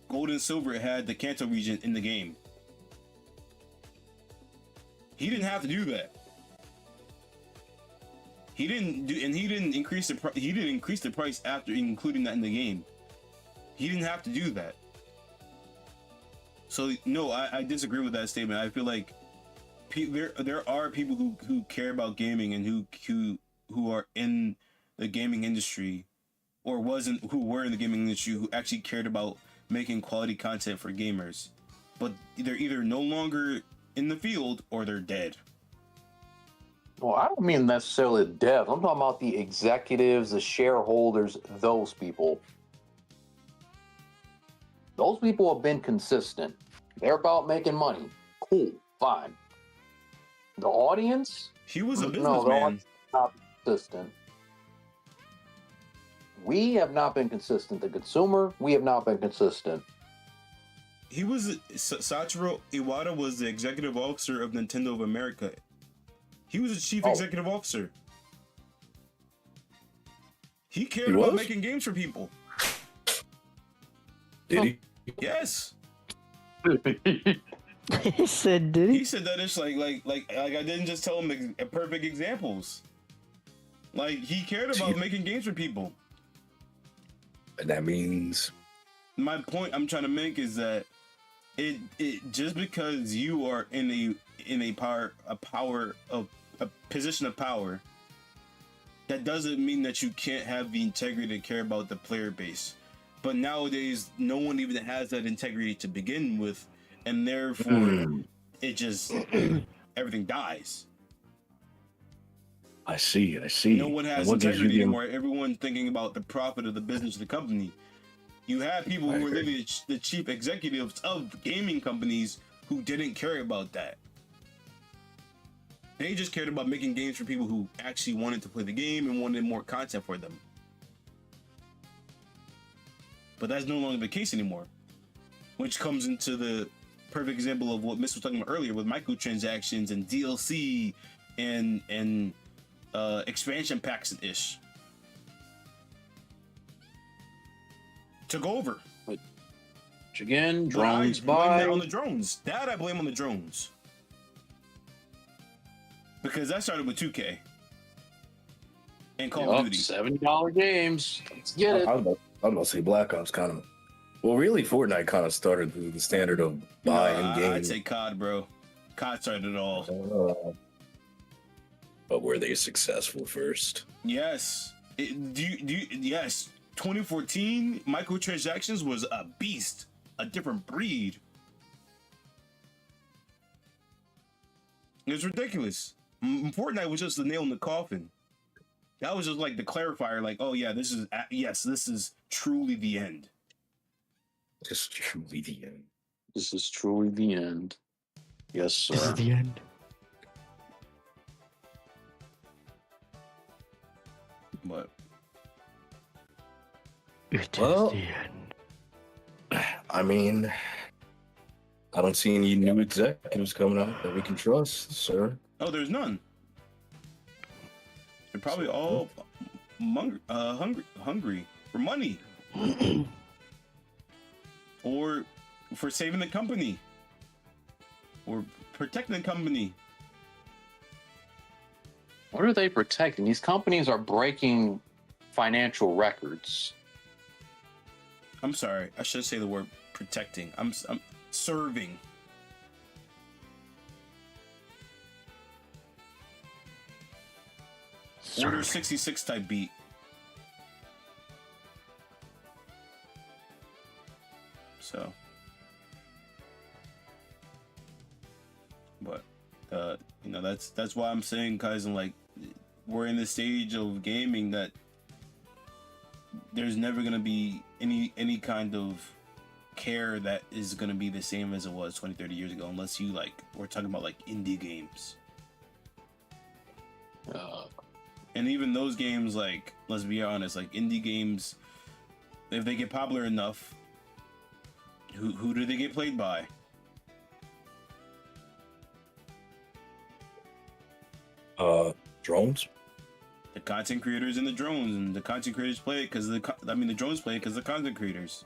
Gold and Silver had the Kanto region in the game. He didn't have to do that. He didn't increase the price after including that in the game. He didn't have to do that. So no, I disagree with that statement. I feel like there are people who care about gaming and who are in the gaming industry who were in the gaming industry who actually cared about making quality content for gamers, but they're either no longer in the field or they're dead. Well, I don't mean necessarily the devs. I'm talking about the executives, the shareholders, those people. Those people have been consistent. They're about making money. Cool, fine. The audience? He was a No, the businessman. audience is not consistent. We have not been consistent. The consumer, we have not been consistent. He was Satoru Iwata was the executive officer of Nintendo of America. He was the chief executive officer. He cared about making games for people. Did he? Yes. He said, did he? He said that it's like I didn't just tell him perfect examples. Like he cared about making games for people. And that means My point I'm trying to make is that it just because you are in a position of power, that doesn't mean that you can't have the integrity to care about the player base. But nowadays, no one even has that integrity to begin with, and therefore, it just everything dies. I see. No one has integrity anymore. Everyone's thinking about the profit of the business of the company. You have people who are literally the chief executives of gaming companies who didn't care about that. They just cared about making games for people who actually wanted to play the game and wanted more content for them. But that's no longer the case anymore. Which comes into the perfect example of what Miss was talking about earlier with microtransactions and DLC and expansion packs and ish. Took over. Which again, But I drones blame by. that on the drones. That I blame on the drones. Because that started with 2K and Call of Duty. $70 games. Let's get it. I was about to say Black Ops kind of. Well, really, Fortnite kind of started the standard of buying games. I'd say COD, bro. COD started it all. But were they successful first? Yes. Yes. 2014 microtransactions was a beast, a different breed. It was ridiculous. Fortnite was just the nail in the coffin. That was just like the clarifier, like, oh yeah, this is truly the end. This is truly the end. This is truly the end. Yes, sir. This is the end. But It Well, is the end. I mean, I don't see any new executives coming out that we can trust, sir. oh, there's none. They're probably all hungry for money, or for saving the company, or protecting the company. What are they protecting? These companies are breaking financial records. I'm sorry, I should say the word protecting. I'm serving. Order 66 type beat. So, but that's why I'm saying, guys, and like we're in the stage of gaming that there's never gonna be any kind of care that is gonna be the same as it was 20, 30 years ago, unless you like we're talking about like indie games. And even those games, like, let's be honest, like indie games, if they get popular enough, who do they get played by? Drones. The content creators and the drones, and the content creators play it because the drones play it because the content creators.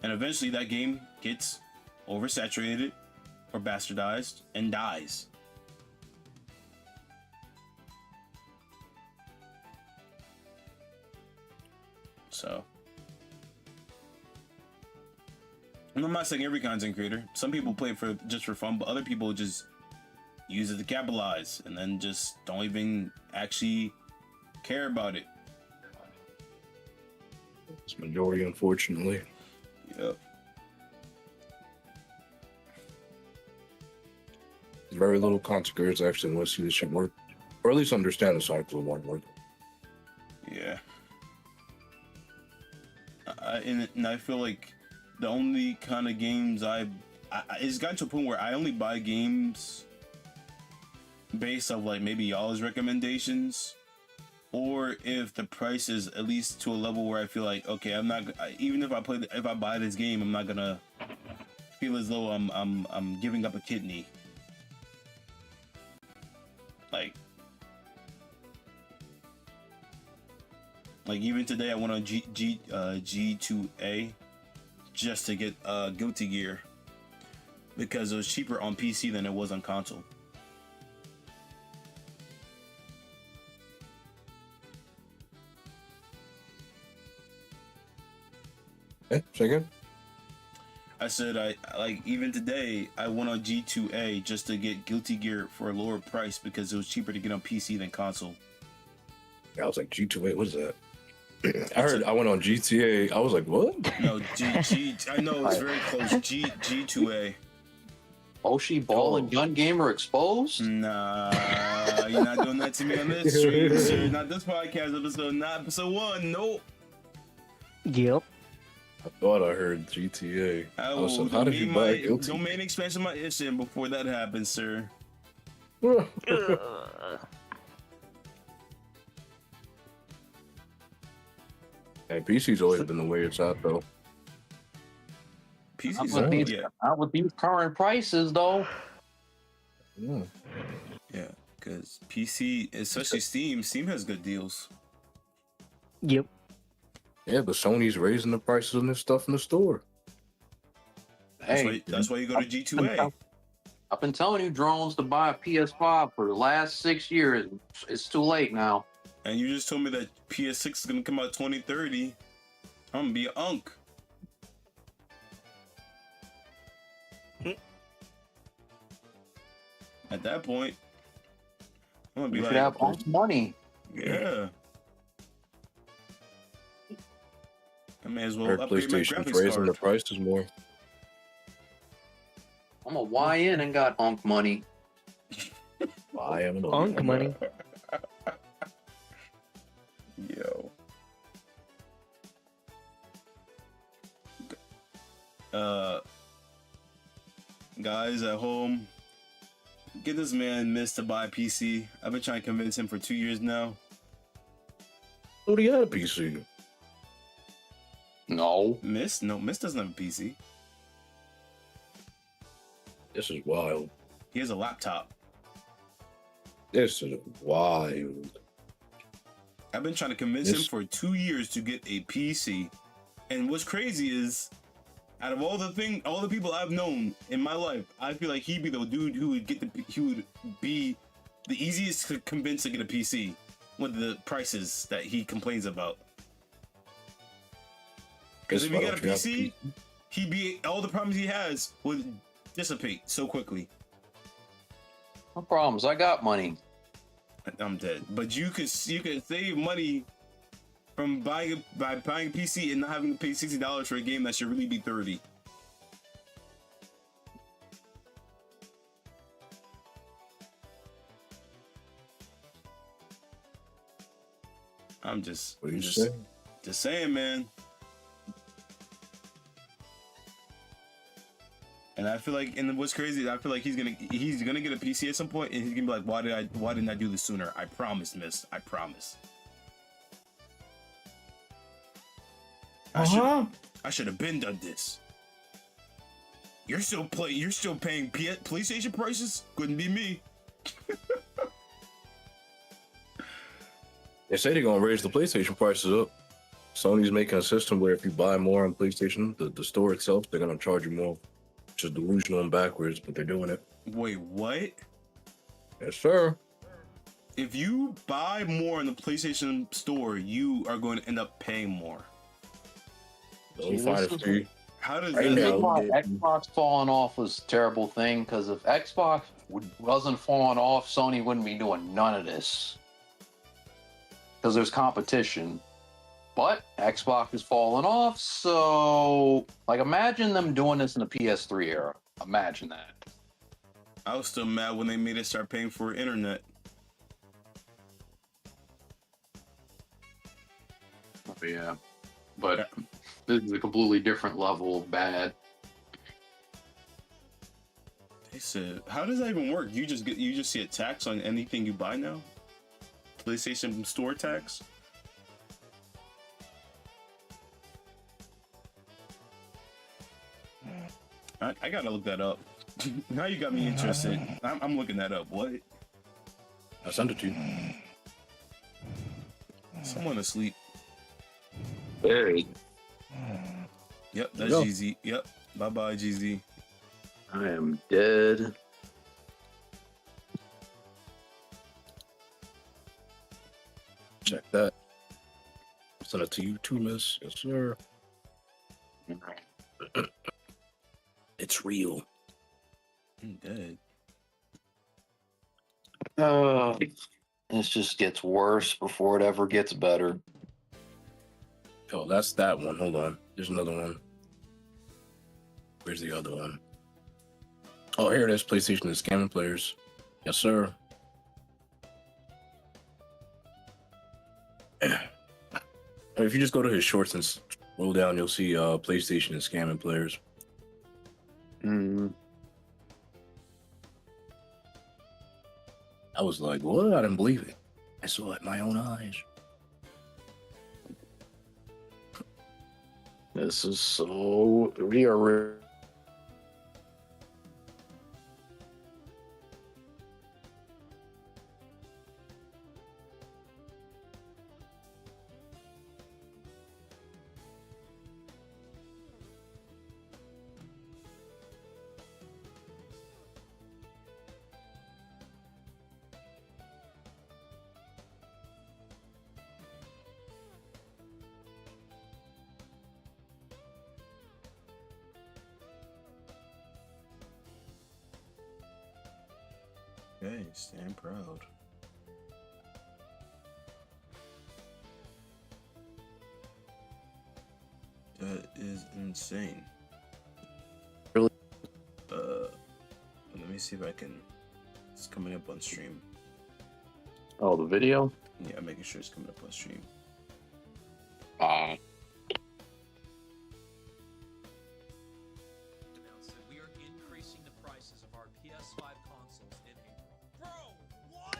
And eventually that game gets oversaturated or bastardized and dies. So, and I'm not saying every content creator. Some people play it just for fun, but other people just use it to capitalize and then just don't even actually care about it. It's majority, unfortunately. Yep. Very little content creators actually want to see this shit work, or at least understand the cycle of one work. Yeah. And I feel like the only kind of games it's gotten to a point where I only buy games based off like maybe y'all's recommendations, or if the price is at least to a level where I feel like, okay, I'm not even if I buy this game, I'm not gonna feel as though I'm giving up a kidney. Like even today I went on G2A just to get Guilty Gear because it was cheaper on PC than it was on console. Say again? I said I like even today I went on G2A just to get Guilty Gear for a lower price because it was cheaper to get on PC than console. Yeah, I was like, G2A, what is that? I went on GTA. I was like, what? No, I know it's very close. G2A. Hoshi Ball and Gun Gamer exposed? Nah, you're not doing that to me on this stream, sir. Not this podcast episode, not episode 1. Nope. Yep. I thought I heard GTA. I was like, how did you buy Guilty? Domain expansion my issue before that happens, sir. Hey, PC's always been the way it's at, though. PC's not with these current prices, though. Yeah. Yeah, because PC, especially Steam has good deals. Yep. Yeah, but Sony's raising the prices on this stuff in the store. Hey, that's why you go to G2A. I've been telling you, drones, to buy a PS5 for the last 6 years. It's too late now. And you just told me that PS6 is gonna come out 2030. I'm gonna be an unk. At that point, I'm gonna be You like, should have unk money. yeah. I may as well Heard upgrade my PlayStation's graphics raising the card. prices more. I'm a YN and got unk money. I am an Unk money. Yo. Guys at home, get this man Miss to buy a PC. I've been trying to convince him for 2 years now. Who do you have a PC? No. Miss? No, Miss doesn't have a PC. This is wild. He has a laptop. This is wild. I've been trying to convince him for 2 years to get a PC. And what's crazy is, out of all the people I've known in my life, I feel like he'd be the dude who would be the easiest to convince to get a PC with the prices that he complains about. Because if he got a PC, all the problems he has would dissipate so quickly. No problems. I got money. I'm dead. But you could save money from buying a PC and not having to pay $60 for a game that should really be $30. I'm just saying, man. And I feel like, and what's crazy, I feel like he's gonna get a PC at some point, and he's gonna be like, why didn't I do this sooner? I promise, miss. I promise. I should have been done this. You're still paying PlayStation prices? Couldn't be me. They say they're gonna raise the PlayStation prices up. Sony's making a system where if you buy more on PlayStation, the store itself, they're gonna charge you more. Which is delusional and backwards, but they're doing it. Wait, what? Yes, sir. If you buy more in the PlayStation store, you are going to end up paying more. How does I that think why Xbox falling off was a terrible thing, because if Xbox wasn't falling off, Sony wouldn't be doing none of this. Because there's competition. But Xbox is falling off, so like imagine them doing this in the PS3 era. Imagine that. I was still mad when they made us start paying for internet. Oh, yeah. But this is a completely different level of bad. They said, how does that even work? You just see a tax on anything you buy now? PlayStation Store tax? I gotta look that up. Now you got me interested. I'm looking that up. What? I sent it to you. Someone asleep. Very. Yep, that's GZ. Yep. Bye-bye, GZ. I am dead. Check that. Send it to you too, miss. Yes, sir. It's real. I'm dead. This just gets worse before it ever gets better. Oh, that's that one. Hold on. There's another one. Where's the other one? Oh, here it is. PlayStation is scamming players. Yes, sir. If you just go to his shorts and scroll down, you'll see PlayStation is scamming players. I was like, what? I didn't believe it. I saw it in my own eyes. This is so... We are... Okay, stand proud. That is insane. Really? Let me see if I can. It's coming up on stream. Oh, the video? Yeah, I'm making sure it's coming up on stream. We are increasing the prices of our PS5 consoles in April. Bro, what?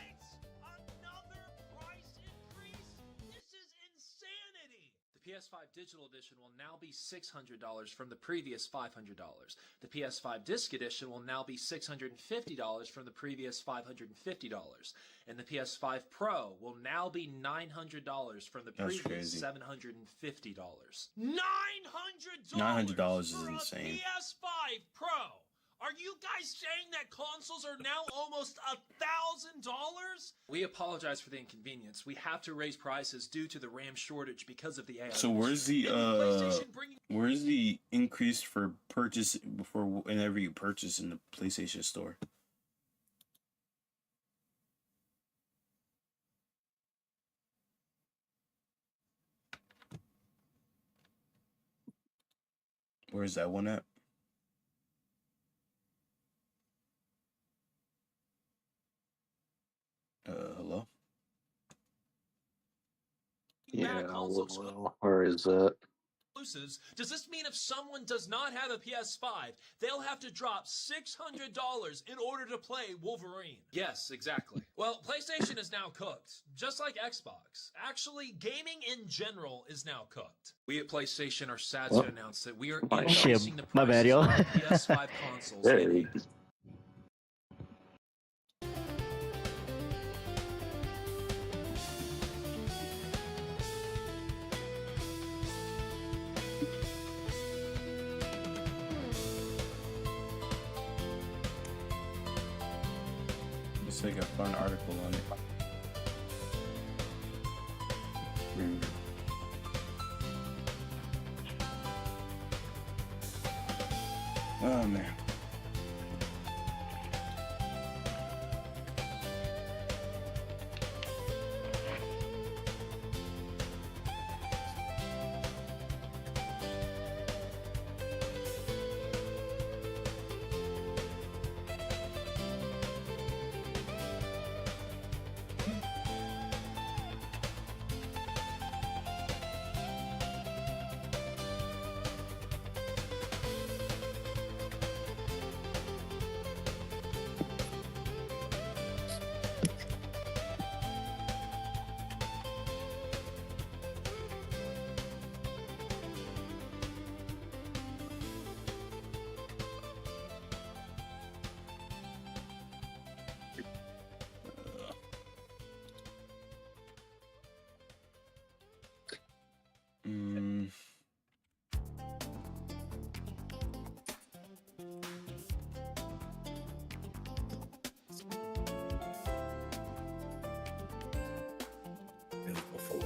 Another price increase? This is insanity! The PS5 Digital Edition will now be $600 from the previous $500. The PS5 Disc Edition will now be $650 from the previous $550. And the PS5 Pro will now be $900 from the That's previous crazy. $750. $900! $900 is for insane. A PS5 Pro! Are you guys saying that consoles are now almost $1,000? We apologize for the inconvenience. We have to raise prices due to the RAM shortage because of the AI. So where's the increase for purchase before whenever you purchase in the PlayStation Store? Where's that one at? Hello? Yeah, consoles well, where is that? exclusives. Does this mean if someone does not have a PS5, they'll have to drop $600 in order to play Wolverine? Yes, exactly. Well, PlayStation is now cooked, just like Xbox. Actually, gaming in general is now cooked. We at PlayStation are sad to announce that we are My increasing the my bad, prices y'all. of our PS5 consoles There in he April. Let's take a fun article on it. Oh man. And go forward.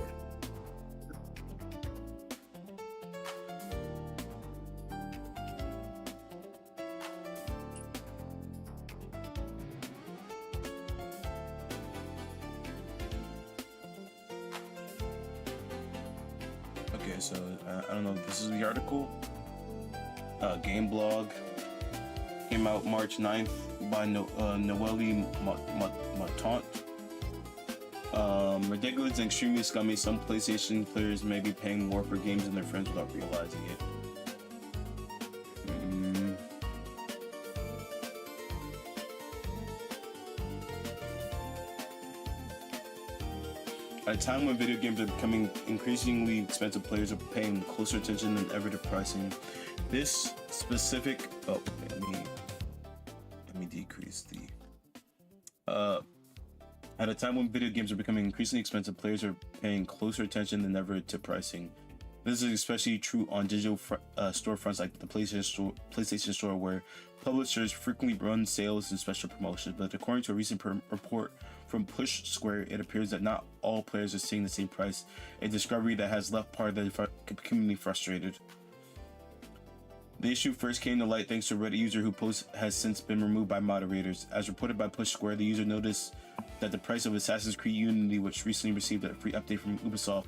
Okay, so I don't know if this is the article. Game blog came out March 9th by Noelle Matant. Ridiculous and extremely scummy. Some PlayStation players may be paying more for games than their friends without realizing it. At a time when video games are becoming increasingly expensive, players are paying closer attention than ever to pricing. This specific let me decrease the at a time when video games are becoming increasingly expensive, players are paying closer attention than ever to pricing. This is especially true on digital storefronts like the PlayStation Store, where publishers frequently run sales and special promotions. But according to a recent report from Push Square, it appears that not all players are seeing the same price, a discovery that has left part of the community frustrated. The issue first came to light thanks to a Reddit user whose post has since been removed by moderators. As reported by Push Square, the user noticed that the price of Assassin's Creed Unity, which recently received a free update from Ubisoft,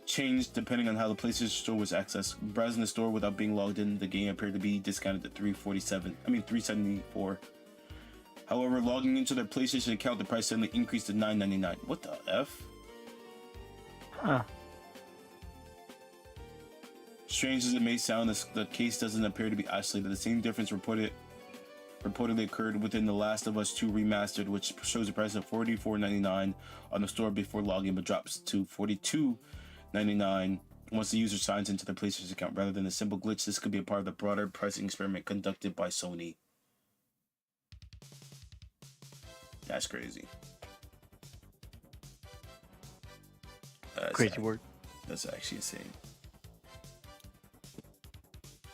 changed depending on how the PlayStation Store was accessed. Browsing the store without being logged in, the game appeared to be discounted at $374. However, logging into their PlayStation account, the price suddenly increased to $9.99. What the F? Huh. Strange as it may sound, the case doesn't appear to be isolated. The same difference reportedly occurred within The Last of Us 2 Remastered, which shows a price of $44.99 on the store before login, but drops to $42.99 once the user signs into their PlayStation account. Rather than a simple glitch, this could be a part of the broader pricing experiment conducted by Sony. That's crazy. Crazy work. That's actually insane.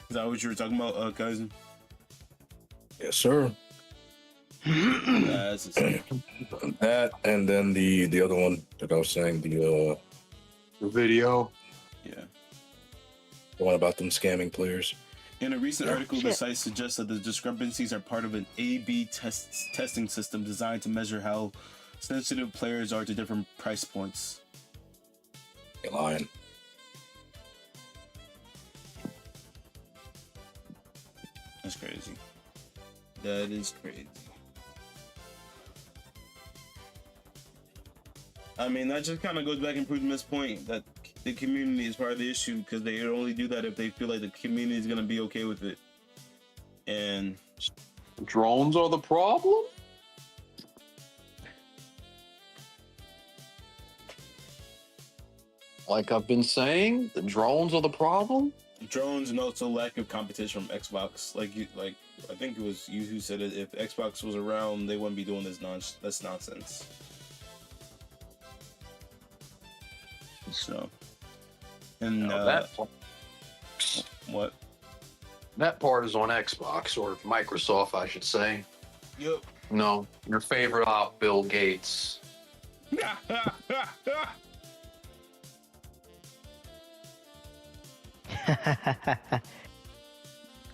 Is that what you were talking about, cousin? Yes, sir. That's insane. That and then the other one that I was saying, the Video. Yeah. one about them scamming players. In a recent article, the shit. site suggests that the discrepancies are part of an A/B testing system designed to measure how sensitive players are to different price points. You're lying. crazy. That is crazy. I mean, that just kind of goes back and proves Miss point that the community is part of the issue because they only do that if they feel like the community is gonna be okay with it. And Drones are the problem? Like I've been saying, the drones are the problem? drones and also lack of competition from Xbox. Like I think it was you who said it. If Xbox was around, they wouldn't be doing this nonsense. So, and what? That part is on Xbox or Microsoft, I should say. Yep. No, your favorite op, Bill Gates.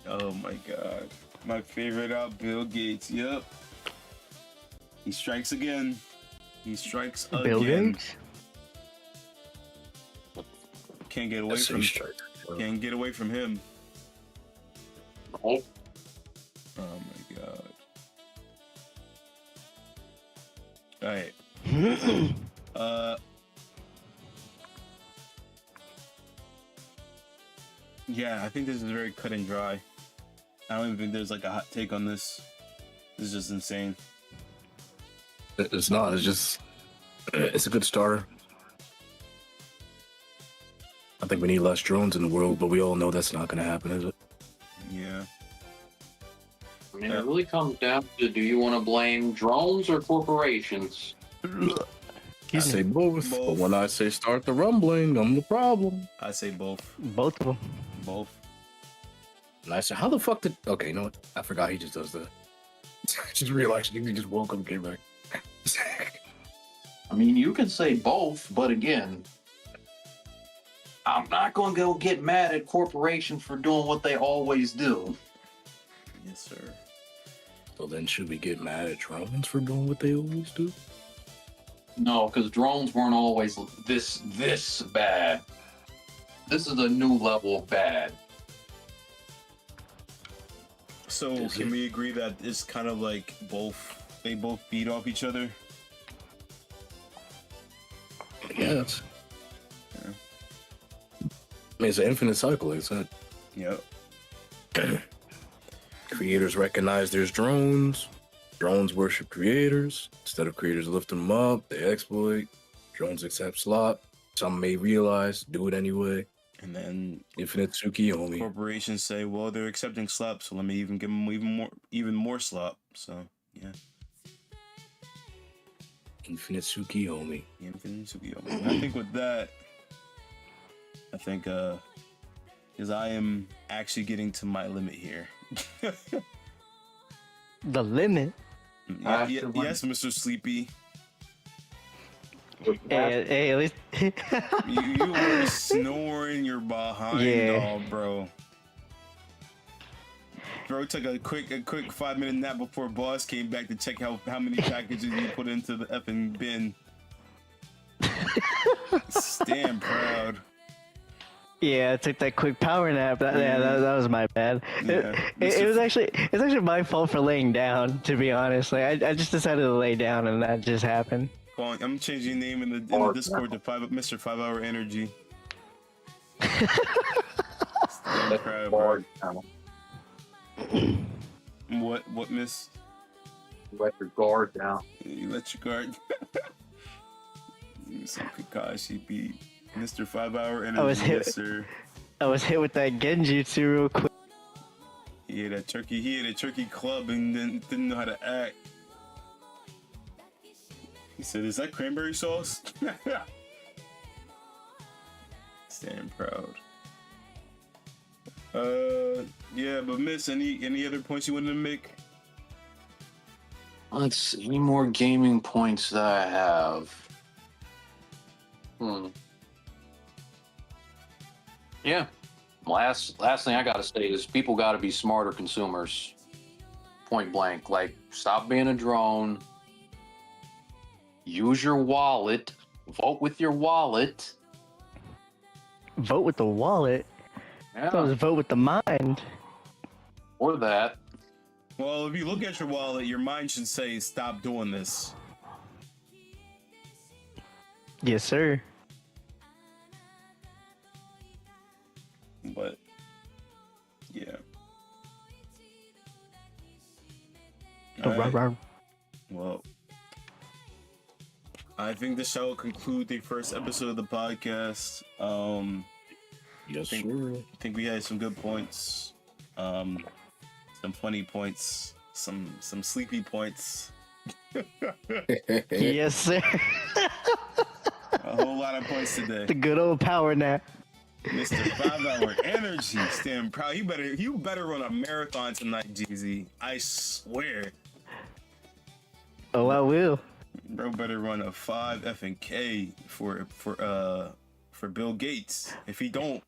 Oh my god. My favorite out, Bill Gates. Yep. He strikes again. He strikes again. Bill Gates? Can't get away from Can't get away from him. Oh. Oh my god. Alright. Yeah, I think this is very cut and dry. I don't even think there's like a hot take on this. This is just insane. It's not. It's just. It's a good starter. I think we need less drones in the world, but we all know that's not going to happen, is it? Yeah. I mean, it really comes down to, do you want to blame drones or corporations? I say both, but when I say start the rumbling, I'm the problem. I say both. Both of them. Both. And I said, how the fuck did... Okay, you know what? I forgot he just does that. I just realized he just woke up and came back. I mean, you can say both, but again, I'm not going to go get mad at corporations for doing what they always do. Yes, sir. So then should we get mad at drones for doing what they always do? No, because drones weren't always this bad. This is a new level of bad. So can we agree that it's kind of like they both feed off each other? Yes. Yeah. I mean, it's an infinite cycle, like I said. Yep. Creators recognize there's drones. Drones worship creators. Instead of creators lifting them up, they exploit. Drones accept slop. Some may realize, do it anyway. And then Infinite Tsukiyomi. corporations say, well, they're accepting slop, so let me even give them even more slop. So, yeah. Infinite Tsukiyomi. Infinite Tsukiyomi. And I think with that, because I am actually getting to my limit here. The limit? Yes, Mr. Sleepy. Hey, at least You were snoring your behind off, bro. Bro took a quick 5-minute nap before boss came back to check how many packages you put into the effing bin. Stand proud. Yeah, I took that quick power nap. That was my bad. Yeah. It's actually my fault for laying down. To be honest, like I just decided to lay down, and that just happened. I'm changing your name in the Discord to Mr. 5 Hour Energy. Stand proud, bro. What, miss? Let your guard down. You let your guard. Some Kakashi beat Mr. 5 Hour Energy, yes, sir. I was hit with that Genjutsu real quick. He had a turkey club and then didn't know how to act. He said, "Is that cranberry sauce?" Stand proud. Yeah, but Miss, any other points you wanted to make? Let's see, any more gaming points that I have? Yeah. Last thing I gotta say is people gotta be smarter consumers. Point blank. Like, stop being a drone. Use your wallet. Vote with your wallet. Vote with the wallet. Yeah. I was vote with the mind. Or that. Well, if you look at your wallet, your mind should say, "Stop doing this." Yes, sir. But yeah. Oh, All right. rawr. Well, I think this shall conclude the first episode of the podcast. Yes, think- sir. I think we had some good points, some funny points, some sleepy points, Yes, sir. a whole lot of points today. The good old power nap. Mr. 5 Hour Energy, stand proud. You better run a marathon tonight, GZ. I swear. Oh, I will. Bro better run a 5 effing K for Bill Gates. If he don't,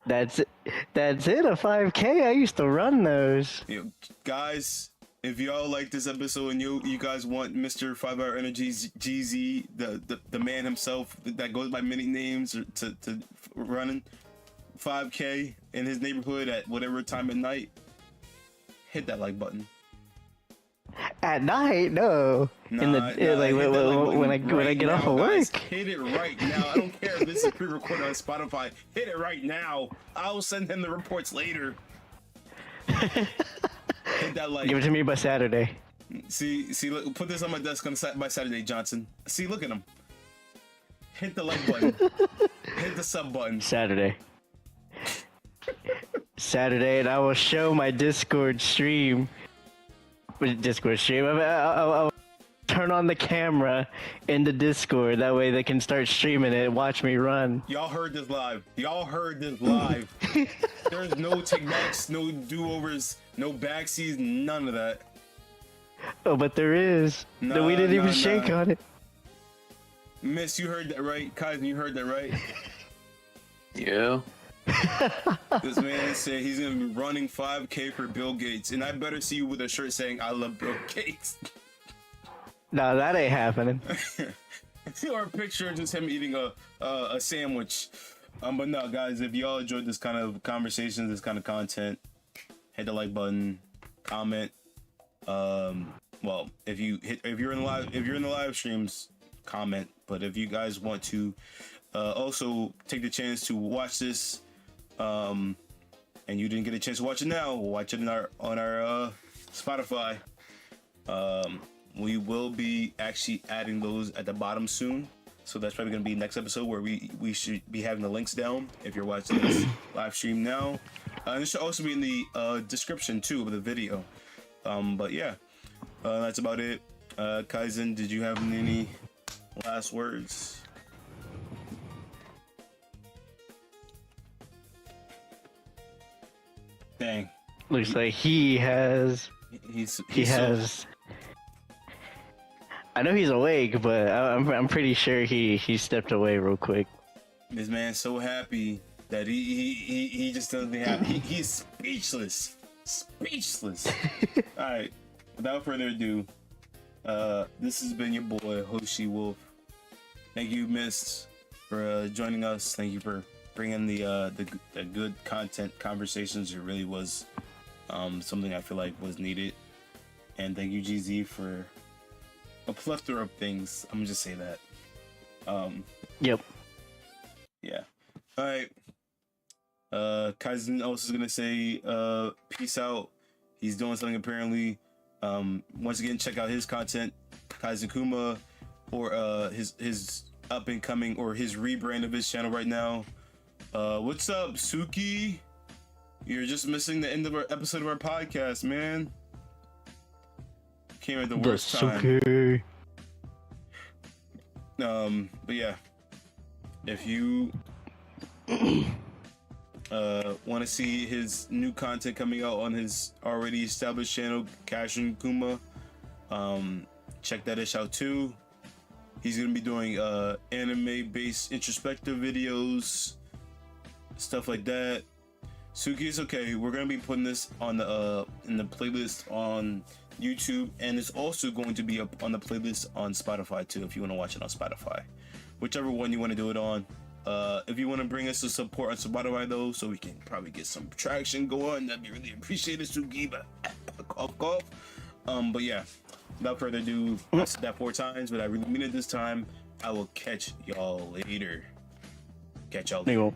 That's it. That's it. A 5K. I used to run those. you know, guys, if y'all like this episode and you guys want Mr. 5 Hour Energy GZ, the man himself that goes by many names to running 5K in his neighborhood at whatever time at night, hit that like button. At night, no. In the Nah, like hit that like button when I right get off now, of guys. work. Hit it right now. I don't care if this is pre-recorded on Spotify. Hit it right now. I'll send him the reports later. Hit that like. Give it to me by Saturday. See, look, put this on my desk by Saturday, Johnson. See, look at him. Hit the like button. Hit the sub button. Saturday. Saturday, and I will show my Discord stream. I'll turn on the camera in the Discord. That way they can start streaming it and watch me run. Y'all heard this live. There's no take-backs, no do-overs, no backseas, none of that. Oh, but there is. No, we didn't even shake on it. Miss, you heard that right? Kaizen, you heard that right? Yeah. This man said he's gonna be running 5K for Bill Gates, and I better see you with a shirt saying "I love Bill Gates." No, that ain't happening. Or a picture of just him eating a sandwich. But no, guys, if y'all enjoyed this kind of conversation, this kind of content, hit the like button, comment. Well, if you're in the live streams, comment. But if you guys want to also take the chance to watch this, and you didn't get a chance to watch it now, watch it on our Spotify. We will be actually adding those at the bottom soon, so that's probably going to be next episode where we should be having the links down if you're watching this live stream now, and it should also be in the description too of the video. But yeah, that's about it. Kaizen, did you have any last words? Dang. Looks like he has. He has. I know he's awake, but I'm pretty sure he stepped away real quick. This man's so happy that he just doesn't have. He's speechless. Speechless. All right. Without further ado, this has been your boy HoshiWolf. Thank you, Miss, for joining us. Thank you for bringing the good content conversations. It really was something I feel like was needed. And thank you, GZ, for a plethora of things. I'm gonna just say that. Yep. Yeah. All right. Kaizen also is gonna say peace out. He's doing something apparently. Once again, check out his content, Kaizen Kuma, or his up and coming or his rebrand of his channel right now. What's up, Suki? You're just missing the end of our episode of our podcast, man. Came at the worst time. But yeah, if you want to see his new content coming out on his already established channel, Kaizen Kuma, check that ish out too. He's gonna be doing anime-based introspective videos, stuff like that. Suki, it's okay. We're gonna be putting this on the in the playlist on YouTube, and it's also going to be up on the playlist on Spotify too. If you want to watch it on Spotify, whichever one you want to do it on, If you want to bring us some support on Spotify though, so we can probably get some traction going, that'd be really appreciated. Sugiba, cough cough. But yeah, without further ado, I said that 4 times, but I really mean it this time. I will catch y'all later. Catch y'all later.